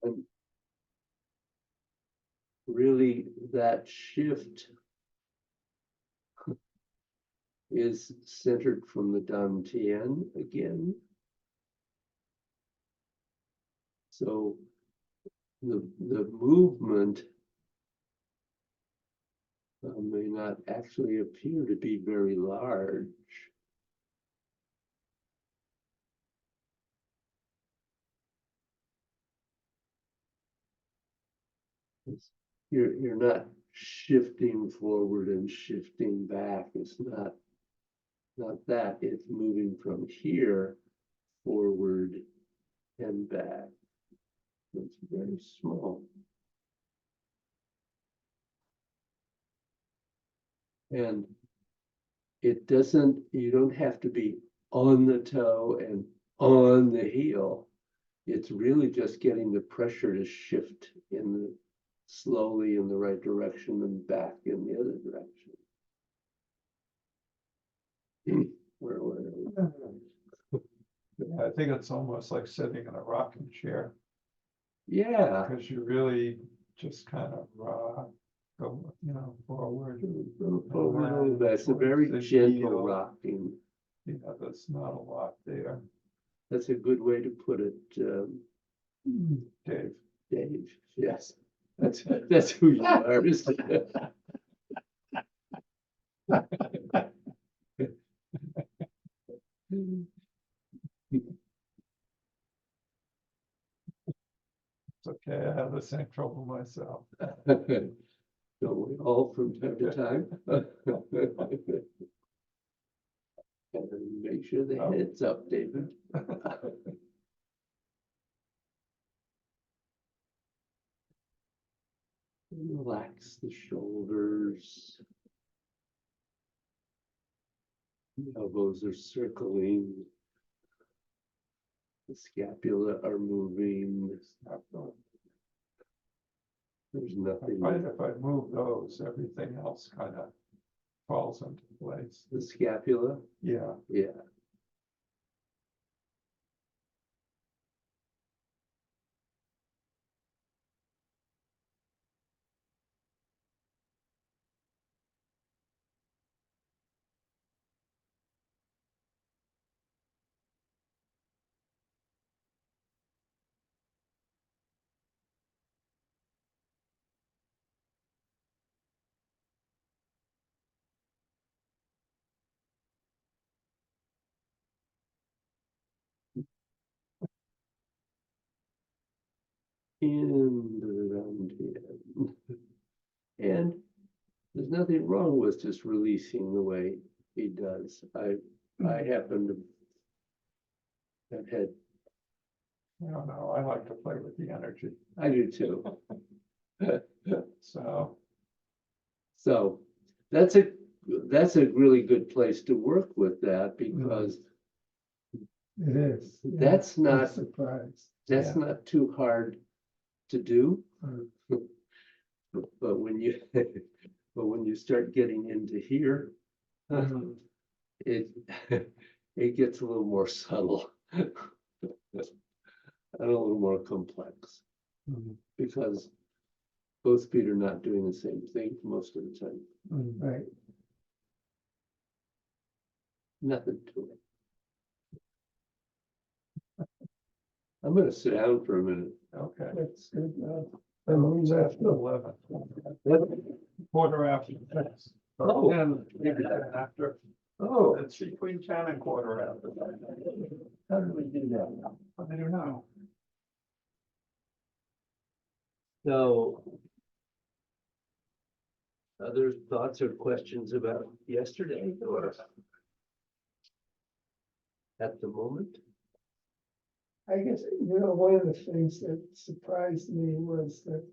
And really that shift is centered from the Dantian again. So the movement may not actually appear to be very large. You're not shifting forward and shifting back. It's not that. It's moving from here forward and back. It's very small. And it doesn't, you don't have to be on the toe and on the heel. It's really just getting the pressure to shift in the slowly in the right direction and back in the other direction. Where Yeah, I think it's almost like sitting in a rocking chair, yeah. because you really just kind of rock, go, forward. That's a very The gentle heel. rocking. There's not a lot there. That's a good way to put it, Dave. Dave. Yes, that's who you are, isn't it? It's okay, I have the same trouble myself. Don't we all from time to time? And make sure the head's up, David. Relax the shoulders. The elbows are circling. The scapula are moving. There's nothing. If I move those, everything else kind of falls into place. The scapula? Yeah. Yeah. Into the round hand. And there's nothing wrong with just releasing the way he does. I happen to have had. I don't know, I like to play with the energy, I do too. so. So that's a really good place to work with that, because It is. yeah. that's I'm not surprised. that's Yeah. not too hard to do. But when you, but when you start getting into here, it, it gets a little more subtle. And a little more complex, because both feet are not doing the same thing most of the time. Right, Nothing to it. I'm gonna sit down for a minute. Okay. that's good. And we It's left after the 11. Quarter after 6. Oh. 10, maybe 10 after. Oh, It's between 10 and quarter after. how did we do that? I don't know. So. Other thoughts or questions about yesterday or? At the moment? I guess, one of the things that surprised me was that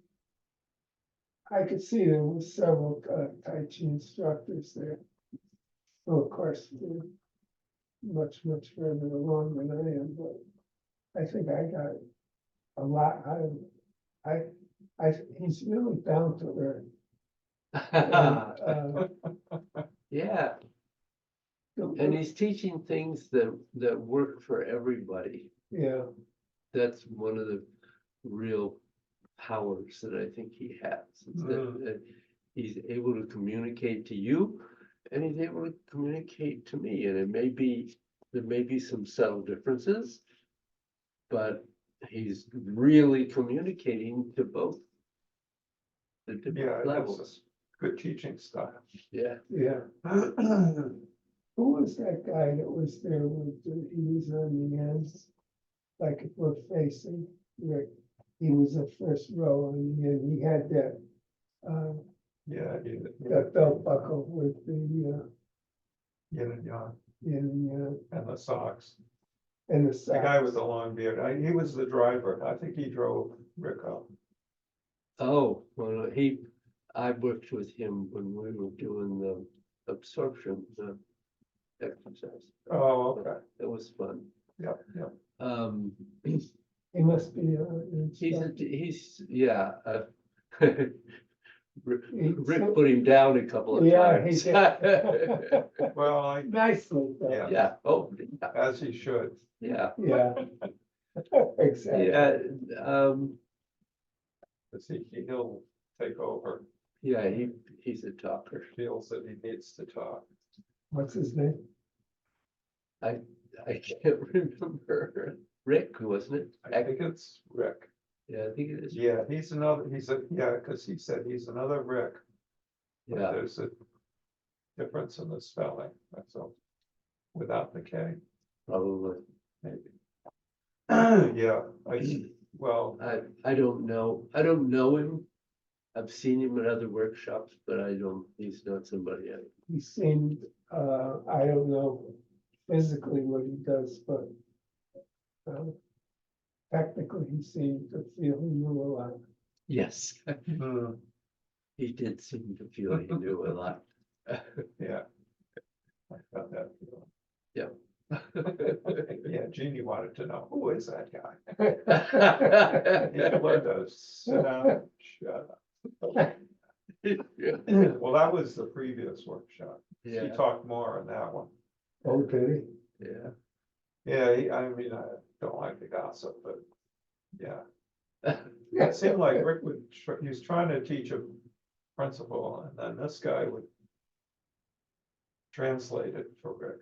I could see there were several Tai Chi instructors there. Well, of course, they're much further along than I am, but I think I got a lot out of it. He's really down to earth. And, Yeah, and he's teaching things that work for everybody. yeah, That's one of the real powers that I think he has. Is that he's able to communicate to you, and he's able to communicate to me. And there may be some subtle differences, but he's really communicating to both the Yeah, different that's levels. good teaching style. Yeah. yeah. Who was that guy that was there with, he was on the ends? Like if we're facing, Rick, he was the first row and he had that, Yeah, that belt buckle with the, yin and yang, and the socks. and the The guy with socks. the long beard, he was the driver. I think he drove Rick up. Oh, well, I worked with him when we were doing the absorption, the exercise. Oh, okay. It was fun. Yep, yep. He must be, an instructor. Yeah. Rick so- put him down a couple of Yeah, he times. did. Well, Nicely done. Yeah. Yeah, oh, as he should. yeah, Yeah. Exactly. yeah, Because he'll take over, yeah, he's a talker. feels that he needs to talk. What's his name? I can't remember. Rick, wasn't it? I think it's Rick. Yeah, I think it is. Yeah, because he said he's another Rick. But Yeah, there's a difference in the spelling, that's all. Without the K, probably. maybe. Yeah, well, I don't know him. I've seen him at other workshops, but he's not somebody He seemed, I don't know physically what he does, but technically he seemed to feel he knew a lot. yes, hmm, he did seem to feel he knew a lot. yeah. I got that feeling. Yeah. Yeah, Jeannie wanted to know, who is that guy? He let us sit down and shut up. Yeah. Well, that was the previous workshop. He Yeah, talked more on that one. Oh, did yeah. Yeah, I mean, I don't like to gossip, but yeah. he? It seemed like Rick he was trying to teach a principle, and then this guy would translate it for Rick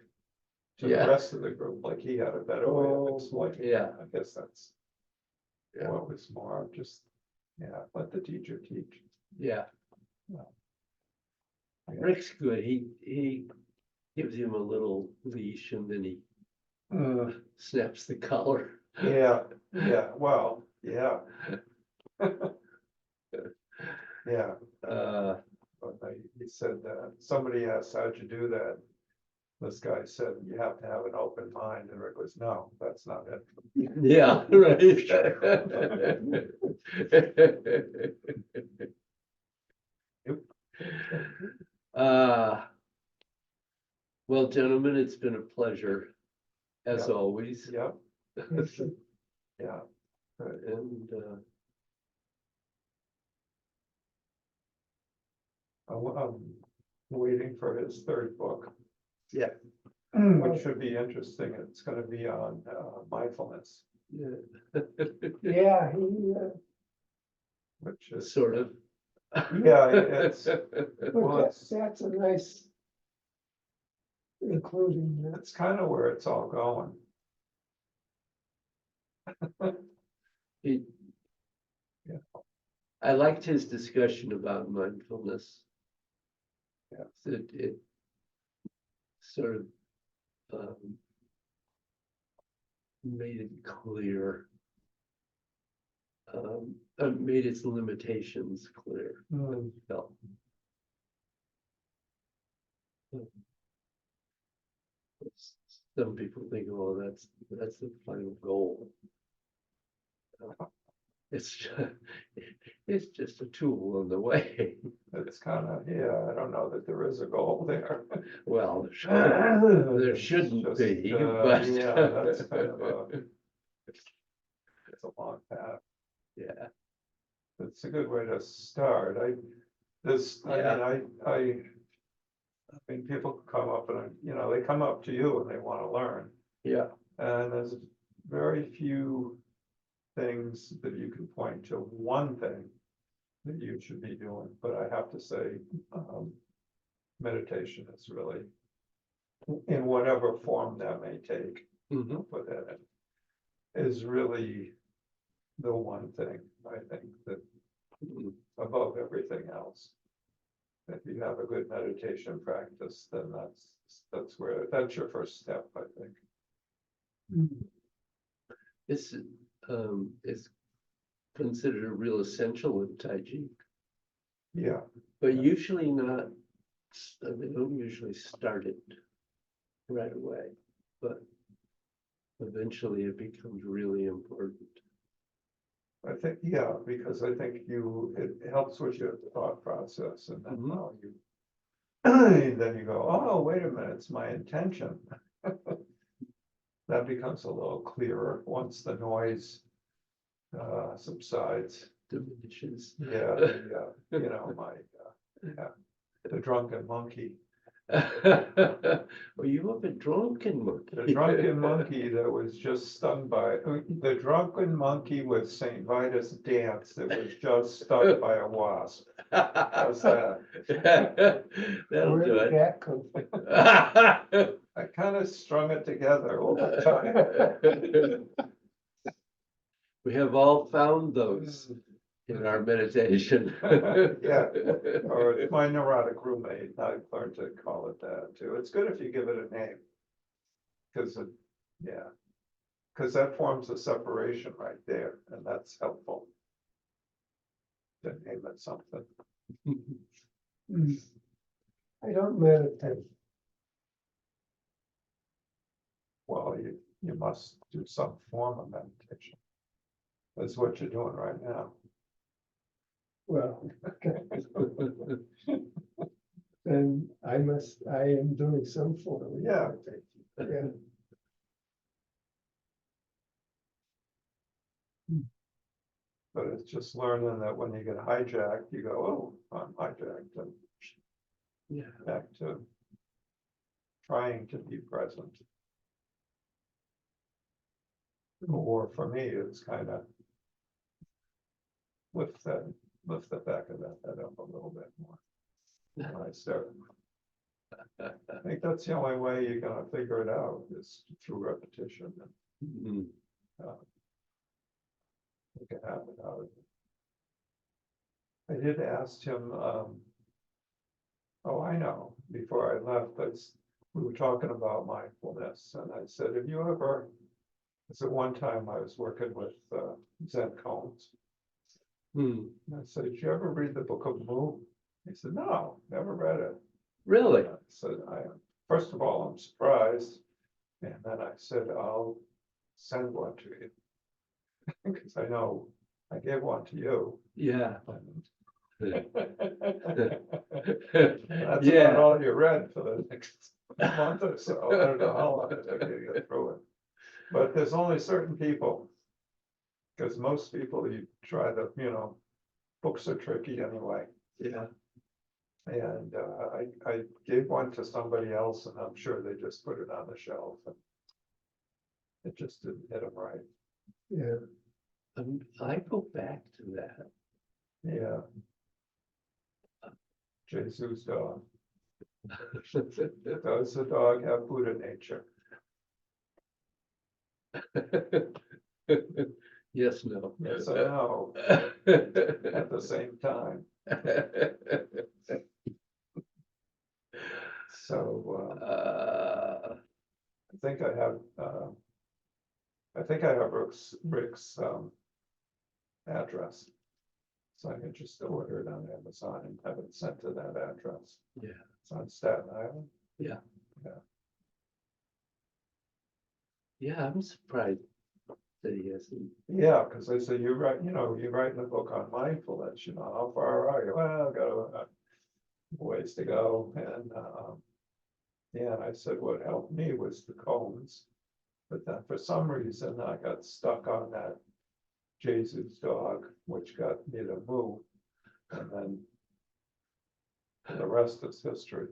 to the Yeah. rest of the group, like he had a better way Oh, of explaining. it. yeah. I guess that's Yeah. what was more just, let the teacher teach. Yeah, Yeah. Rick's good. He gives him a little leash and then he snaps the collar. Yeah, well, yeah. Yeah, but he said that somebody asked, how'd you do that? This guy said, you have to have an open mind, and Rick was, no, that's not it. Yeah, right. Well, gentlemen, it's been a pleasure, as Yep. always. Yep, It's a- yeah. And I'm waiting for his third book, Yeah. which should be interesting. It's gonna be on mindfulness, Yeah. Yeah, which is. Sort of. Yeah, it's, but well, that's a nice including that. it's kind of where it's all going. He- Yeah. I liked his discussion about mindfulness. Yeah. It sort of made it clear. Made its limitations clear. Hmm. Felt. Some people think, oh, that's the final goal. It's just a tool on the way. It's kind of, yeah, I don't know that there is a goal there. Well, there It's shouldn't just, be, yeah, but. that's kind of it's a long path. Yeah, It's a good way to start. I mean, people come up and, they come up to you and they want to learn. yeah. And there's very few things that you can point to one thing that you should be doing, but I have to say, meditation is really, in whatever form that may take, Mhm. put that in, is really the one thing, I think, that Mhm. above everything else. If you have a good meditation practice, then that's your first step, I think. This is considered a real essential in Tai Chi, Yeah, but usually not, they don't usually start it right away, but eventually it becomes really important. I think, yeah, because I think it helps with your thought process and then Mhm. how you. Then you go, oh, wait a minute, it's my intention. That becomes a little clearer once the noise subsides. Diminishes. Yeah, the drunken monkey. Well, you have a drunken monkey. The drunken monkey that was just stung by, the drunken monkey with St. Vitus dance that was just stung by a wasp. How's that? That'll Where do did it. that come from? I kind of strung it together over time. We have all found those in our meditation. Yeah, or it's my neurotic roommate, I've learned to call it that too. It's good if you give it a name. Because that forms a separation right there, and that's helpful. To name it something. I don't meditate. Well, you must do some form of meditation. That's what you're doing right now. Well, then I am doing some form of Yeah. meditation. But it's just learning that when you get hijacked, you go, oh, I'm hijacked, and Yeah. back to trying to be present. Or for me, it's kind of lift the back of that head up a little bit more. When I start. I think that's the only way you're gonna figure it out is through repetition and Mhm. make a habit out of it. I did ask him, oh, I know, before I left, we were talking about mindfulness, and I said, have you ever, because at one time I was working with Zen Cones. Hmm. And I said, did you ever read the Book of Mu? He said, no, never read it. Really? I said, first of all, I'm surprised. And then I said, I'll send one to you. Because I know I gave one to you. Yeah. That's about Yeah. all you read for the next month or so. I don't know how long it took you to get through it. But there's only certain people. Because most people, you try books are tricky anyway. Yeah. And I gave one to somebody else, and I'm sure they just put it on the shelf. And it just didn't hit them right. Yeah, I go back to that. Yeah. Jesus dog. Does the dog have Buddha nature? Yes, no. Yes, I know, at the same time. So I think I have Rick's address. So I can just order it on Amazon and have it sent to that address. Yeah, It's on Staten Island. yeah, I'm surprised that he hasn't. Yeah, because I said, you write, you write in the book on mindfulness, how far are you? Well, I've got a ways to go. And yeah, I said, what helped me was the cones. But then for some reason, I got stuck on that Jesus dog, which got me to move. And then the rest is history.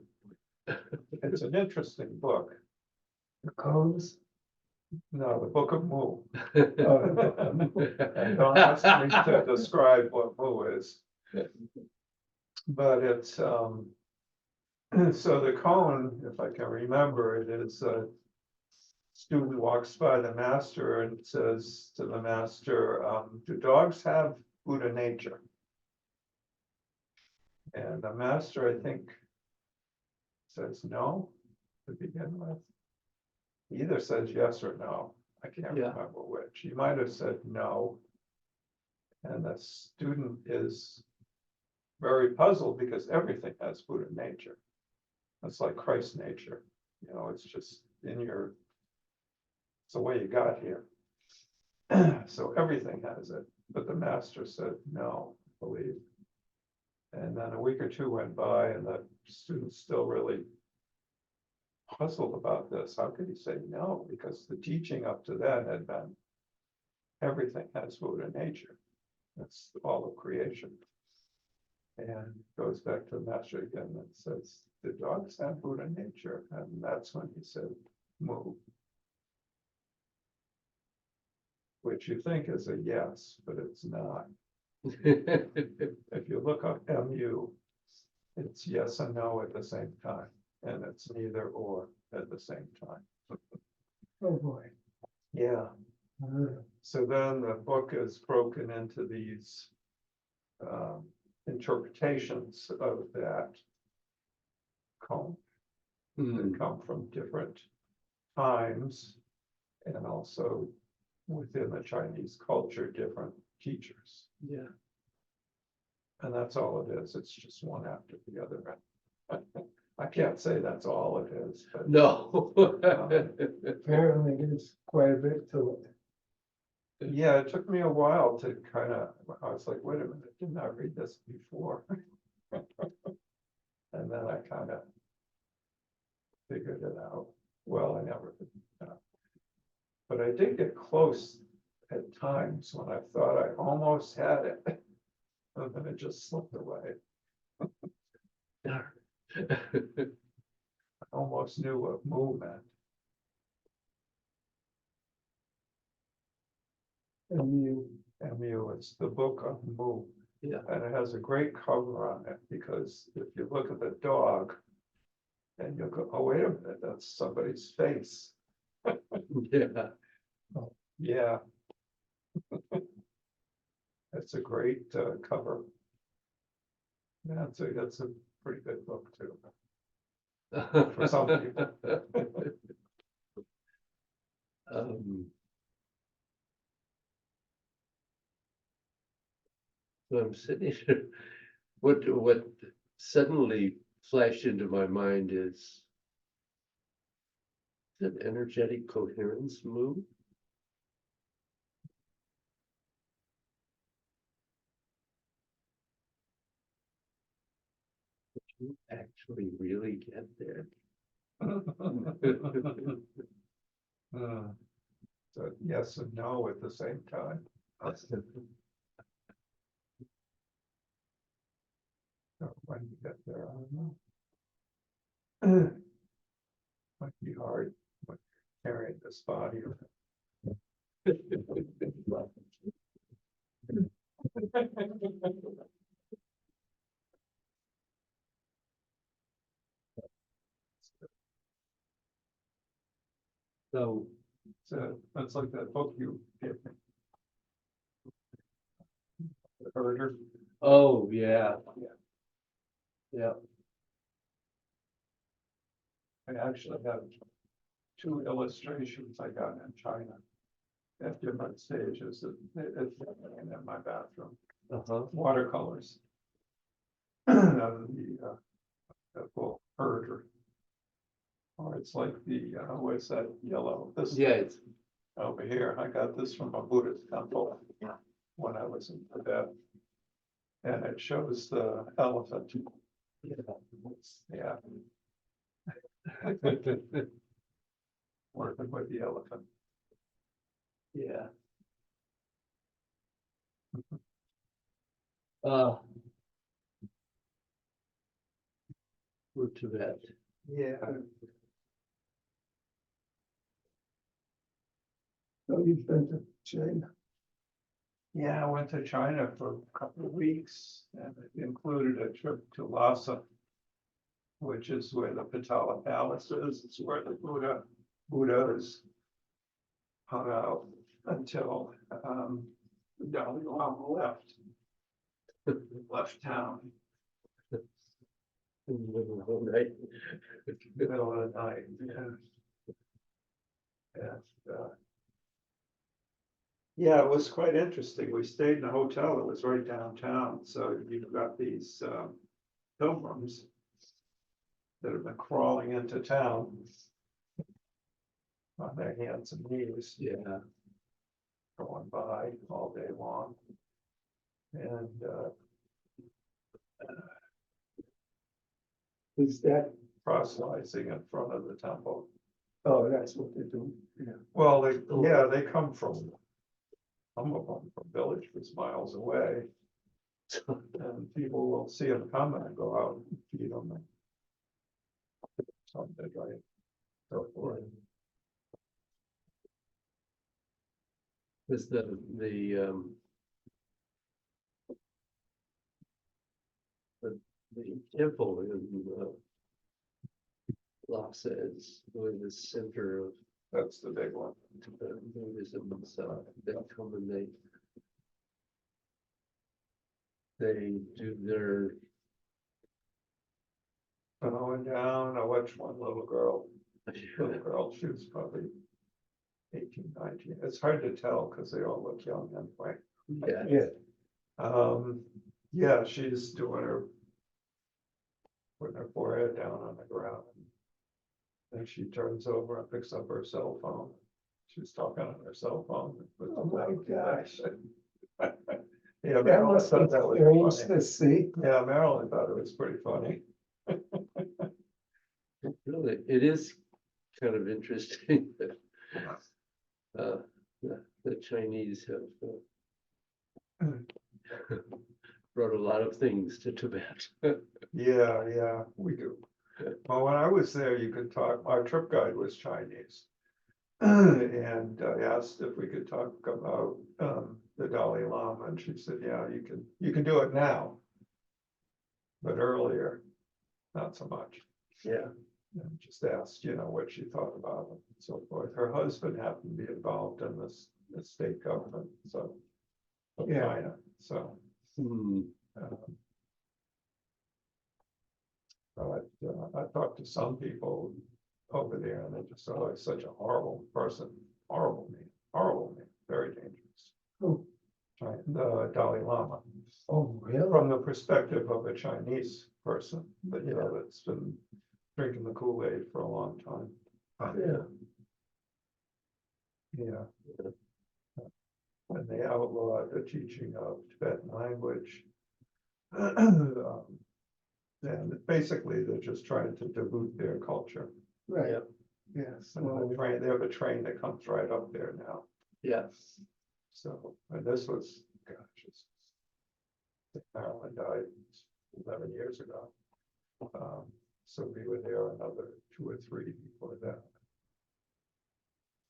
It's an interesting book. the cones. No, the Book of Moo. Oh, And don't ask me to describe what Moo is. But it's, so the cone, if I can remember it, is a student walks by the master and says to the master, do dogs have Buddha nature? And the master, I think, says no to begin with. He either says yes or no. I can't Yeah. remember which. He might have said no. And the student is very puzzled because everything has Buddha nature. It's like Christ nature. It's just in your, it's the way you got here. So everything has it. But the master said no, I believe. And then a week or two went by and the student's still really puzzled about this. How could he say no? Because the teaching up to then had been everything has Buddha nature. That's all of creation. And goes back to the master again and says, the dogs have Buddha nature. And that's when he said, move. Which you think is a yes, but it's not. If you look up MU, it's yes and no at the same time. And it's neither or at the same time. oh boy. Yeah. So then the book is broken into these interpretations of that cone that come from different times and also within the Chinese culture, different teachers. Yeah. And that's all it is. It's just one after the other. I can't say that's all it is, but No. Apparently there's quite a bit to it. yeah, it took me a while to kind of, I was like, wait a minute, didn't I read this before? And then I kind of figured it out. Well, I never did. But I did get close at times when I thought I almost had it. And then it just slipped away. I almost knew what moo meant. MU. MU, it's the book of moo. Yeah. And it has a great cover on it because if you look at the dog and you go, oh, wait a minute, that's somebody's face. Yeah. Yeah. It's a great cover. Yeah, that's a pretty good book too. For some people. So I'm sitting here, what suddenly flashed into my mind is an energetic coherence move. Did you actually really get there? So yes and no at the same time. when you get there, I don't know. Might be hard, but carrying this body. So, So that's like that book you gave me. The Herder. oh, yeah. Yeah, I actually have two illustrations I got in China at different stages. It's in my bathroom, uh-huh, watercolors. The book Herder. Or it's like the, what's that yellow? This yeah, it's, over here. I got this from a Buddhist temple when I was in Tibet. And it shows the elephant. Yeah. Working with the elephant. yeah. Uh. For Tibet. Yeah. So you've been to China? Yeah, I went to China for a couple of weeks and it included a trip to Lhasa, which is where the Patala Palace is. It's where the Buddha is hung out until the Dalai Lama left town. In the middle of the night. Middle of the night. Yeah, it was quite interesting. We stayed in a hotel that was right downtown, so you've got these pilgrims that have been crawling into town on their hands and knees, Yeah, going by all day long. And Is that, proselytizing in front of the temple. oh, that's what they do, yeah. Well, they come from, some of them from villages miles away. And people will see them coming and go out and feed them. And something like so forth. it's the temple in Lhasa is really the center of That's the big one. Buddhism, so they come and they do their, Going down, I watched one little girl, she was probably 18, 19. It's hard to tell because they all look young anyway. yeah, Yeah, Yeah, she's doing putting her forehead down on the ground. And she turns over and picks up her cell phone. She's talking on her cell phone. oh my gosh, Yeah, that Marilyn must be thought that was strange funny. to see. Yeah, Marilyn thought it was pretty funny. really, it is kind of interesting that the Chinese have brought a lot of things to Tibet. Yeah, we do. Well, when I was there, you could talk, our trip guide was Chinese. And I asked if we could talk about the Dalai Lama, and she said, yeah, you can do it now. But earlier, not so much. Yeah, And just asked, what she thought about it and so forth. Her husband happened to be involved in the state government, so of Yeah. China, so. hmm. But I talked to some people over there and they just said, oh, he's such a horrible person, horrible man, very dangerous. Oh, The Dalai Lama, oh, really? from the perspective of a Chinese person, but that's been drinking the Kool-Aid for a long time. Yeah. Yeah. And they outlawed the teaching of Tibetan language. And basically, they're just trying to dilute their culture. Right, Yeah. yes, And well, they have a train that comes right up there now. Yeah, So, and this was, gosh, Marilyn died 11 years ago. So we were there another 2 or 3 before that.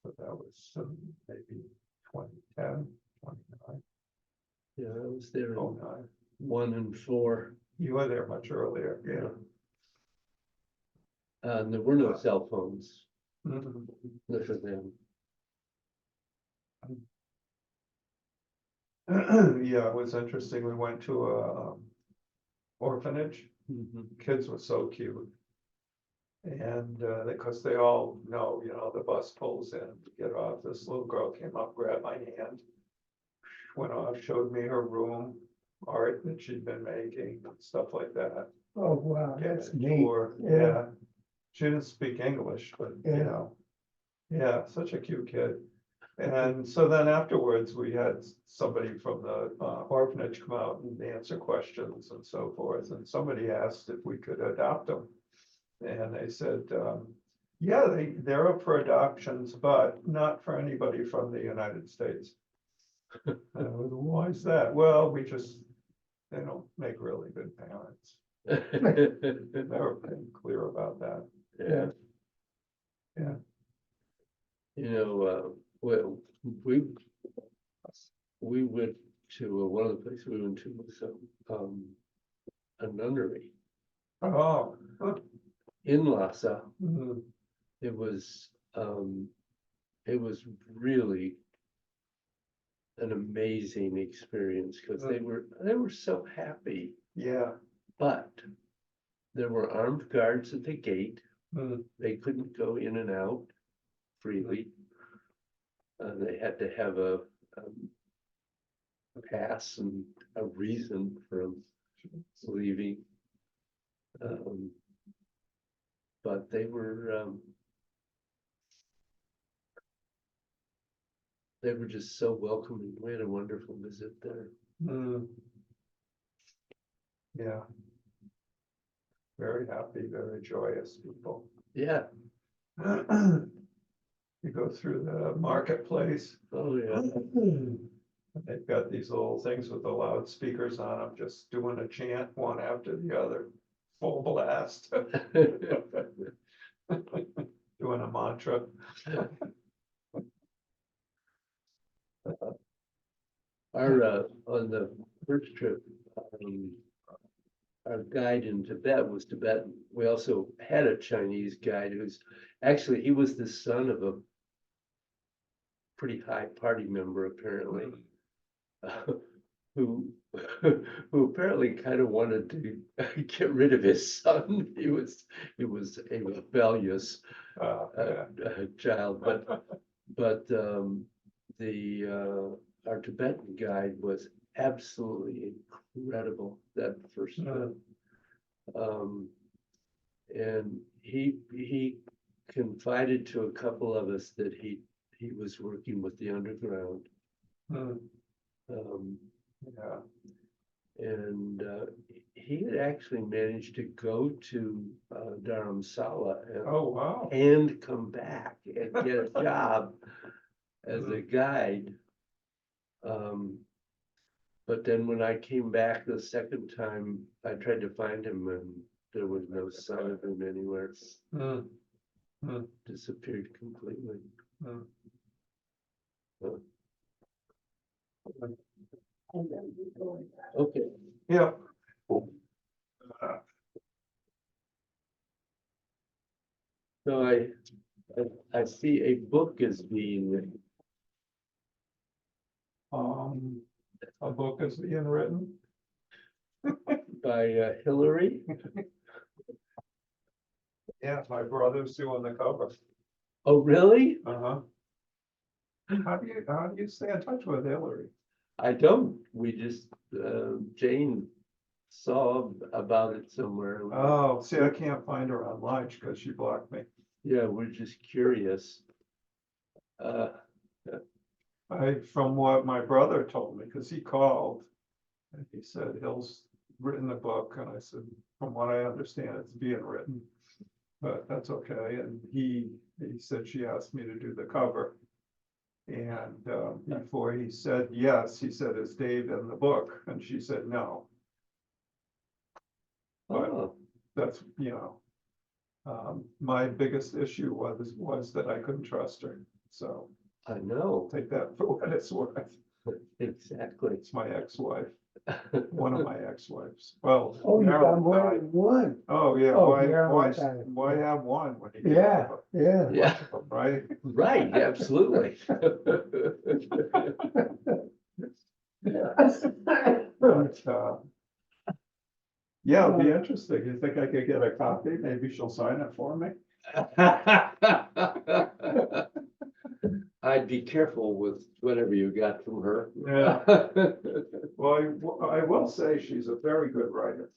So that was maybe 2010, 29, Yeah, I was there in 09. 1 and 4. You were there much earlier, yeah. And there were no cell phones Mhm. for them. Yeah, it was interesting. We went to a orphanage. Mhm. Kids were so cute. And because they all know, the bus pulls in, to get off. This little girl came up, grabbed my hand, went off, showed me her room, art that she'd been making, stuff like that. Oh, wow, Gave that's me a neat. tour. Yeah. She didn't speak English, but Yeah. yeah, such a cute kid. And so then afterwards, we had somebody from the orphanage come out and answer questions and so forth. And somebody asked if we could adopt them. And they said, yeah, they're up for adoptions, but not for anybody from the United States. And I was, why is that? Well, they don't make really good parents. They were pretty clear about that. Yeah. Yeah. Well, we went to one of the places we went to was a nunnery Oh. in Lhasa. Mhm. It was really an amazing experience because they were so happy, Yeah. but there were armed guards at the gate. Mhm. They couldn't go in and out freely. They had to have a pass and a reason for leaving. But they were just so welcoming. We had a wonderful visit there. Mm. Yeah. Very happy, very joyous people. Yeah. You go through the marketplace. Oh, yeah. They've got these little things with the loudspeakers on them, just doing a chant one after the other, full blast. Doing a mantra. On the first trip, our guide in Tibet was Tibetan. We also had a Chinese guide he was the son of a pretty high party member, apparently, who apparently kind of wanted to get rid of his son. He was a rebellious Yeah. child, but our Tibetan guide was absolutely incredible that first trip. And he confided to a couple of us that he was working with the underground. Mm. Um, Yeah. and he had actually managed to go to Dharamsala Oh, wow. and come back and get a job as a guide. But then when I came back the second time, I tried to find him and there was no sign of him anywhere. Mm. Mm. Disappeared completely. Mm. Okay. Yeah. So I see a book is being written. A book is being written. By Hillary. Yeah, my brother's doing the cover. Oh, really? Uh-huh. How do you stay in touch with Hillary? I don't. We just Jane saw about it somewhere. Oh, see, I can't find her online because she blocked me. Yeah, we're just curious. From what my brother told me, because he called, and he said Hill's written a book, and I said, from what I understand, it's being written, but that's okay. And he said she asked me to do the cover, and before he said yes, he said, is Dave in the book? And she said no. that's, you know. My biggest issue was that I couldn't trust her, so I know, take that for what it's worth. exactly. It's my ex-wife, one of my ex-wives. Well. Oh, you got Marilyn more died. than one. Oh, yeah, Oh, why, Marilyn died. why have one when you can Yeah, have yeah. a Yeah. bunch of them, right? Right, absolutely. But, yeah, it'll be interesting. You think I could get a copy? Maybe she'll sign it for me? I'd be careful with whatever you got from her. Yeah. Well, I will say she's a very good writer.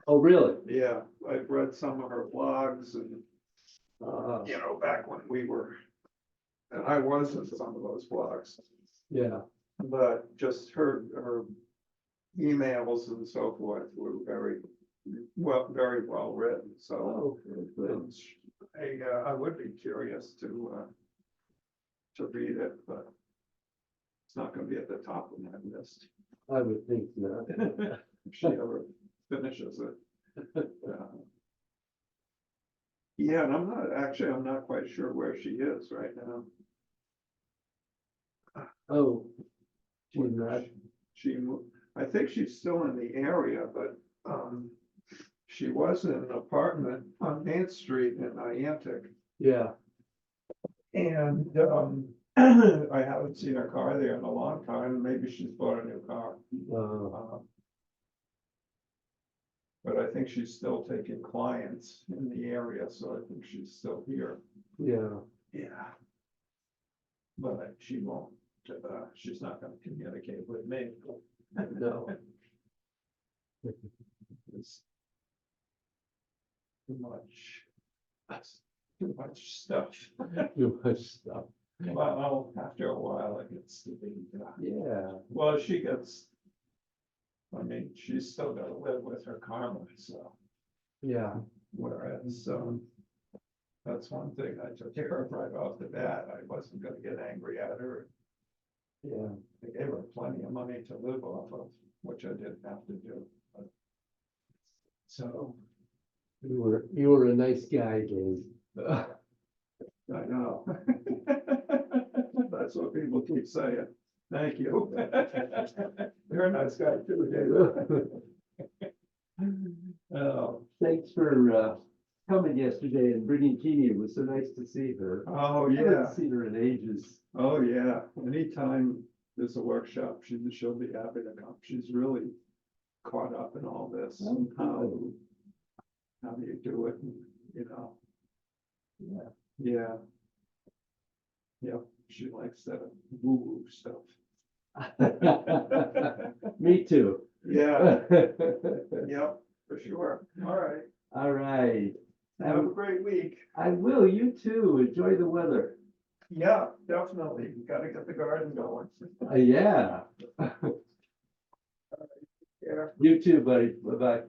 Oh, really? Yeah, I've read some of her blogs and, Uh, you know, back when we were, and I was in some of those blogs, yeah, but just her emails and so forth were very well written, so. oh, good. I would be curious to read it, but it's not gonna be at the top of my list. I would think not. If she ever finishes it. Yeah, and I'm not quite sure where she is right now. Oh, she's not. I think she's still in the area, but, she was in an apartment on Main Street in Niantic. Yeah, And, I haven't seen her car there in a long time. Maybe she's bought a new car. But I think she's still taking clients in the area, so I think she's still here. yeah. Yeah. But she won't, she's not gonna communicate with me. No. It's too much. That's too much stuff. Too much stuff. Well, after a while, it gets to be, Yeah, well, she gets. I mean, she's still gotta live with her karma, so, yeah. whereas, that's one thing I took care of right off the bat. I wasn't gonna get angry at her. Yeah. I gave her plenty of money to live off of, which I didn't have to do. But- So, You were a nice guy, Dave. I know. That's what people keep saying. Thank you. You're a nice guy too, David. Oh, Thanks for coming yesterday and bringing Keely. It was so nice to see her. oh, I yeah. haven't seen her in ages. Oh, yeah. Anytime there's a workshop, she'll be happy to come. She's really caught up in all this and how do you do it, and, you know. Yeah. Yeah. Yep, she likes that woo-woo stuff. Me too. Yeah, yep, for sure. All right. All right. Have a great week. I will, you too. Enjoy the weather. Yeah, definitely. You gotta get the garden going. Yeah. Yeah. You too, buddy. Bye-bye.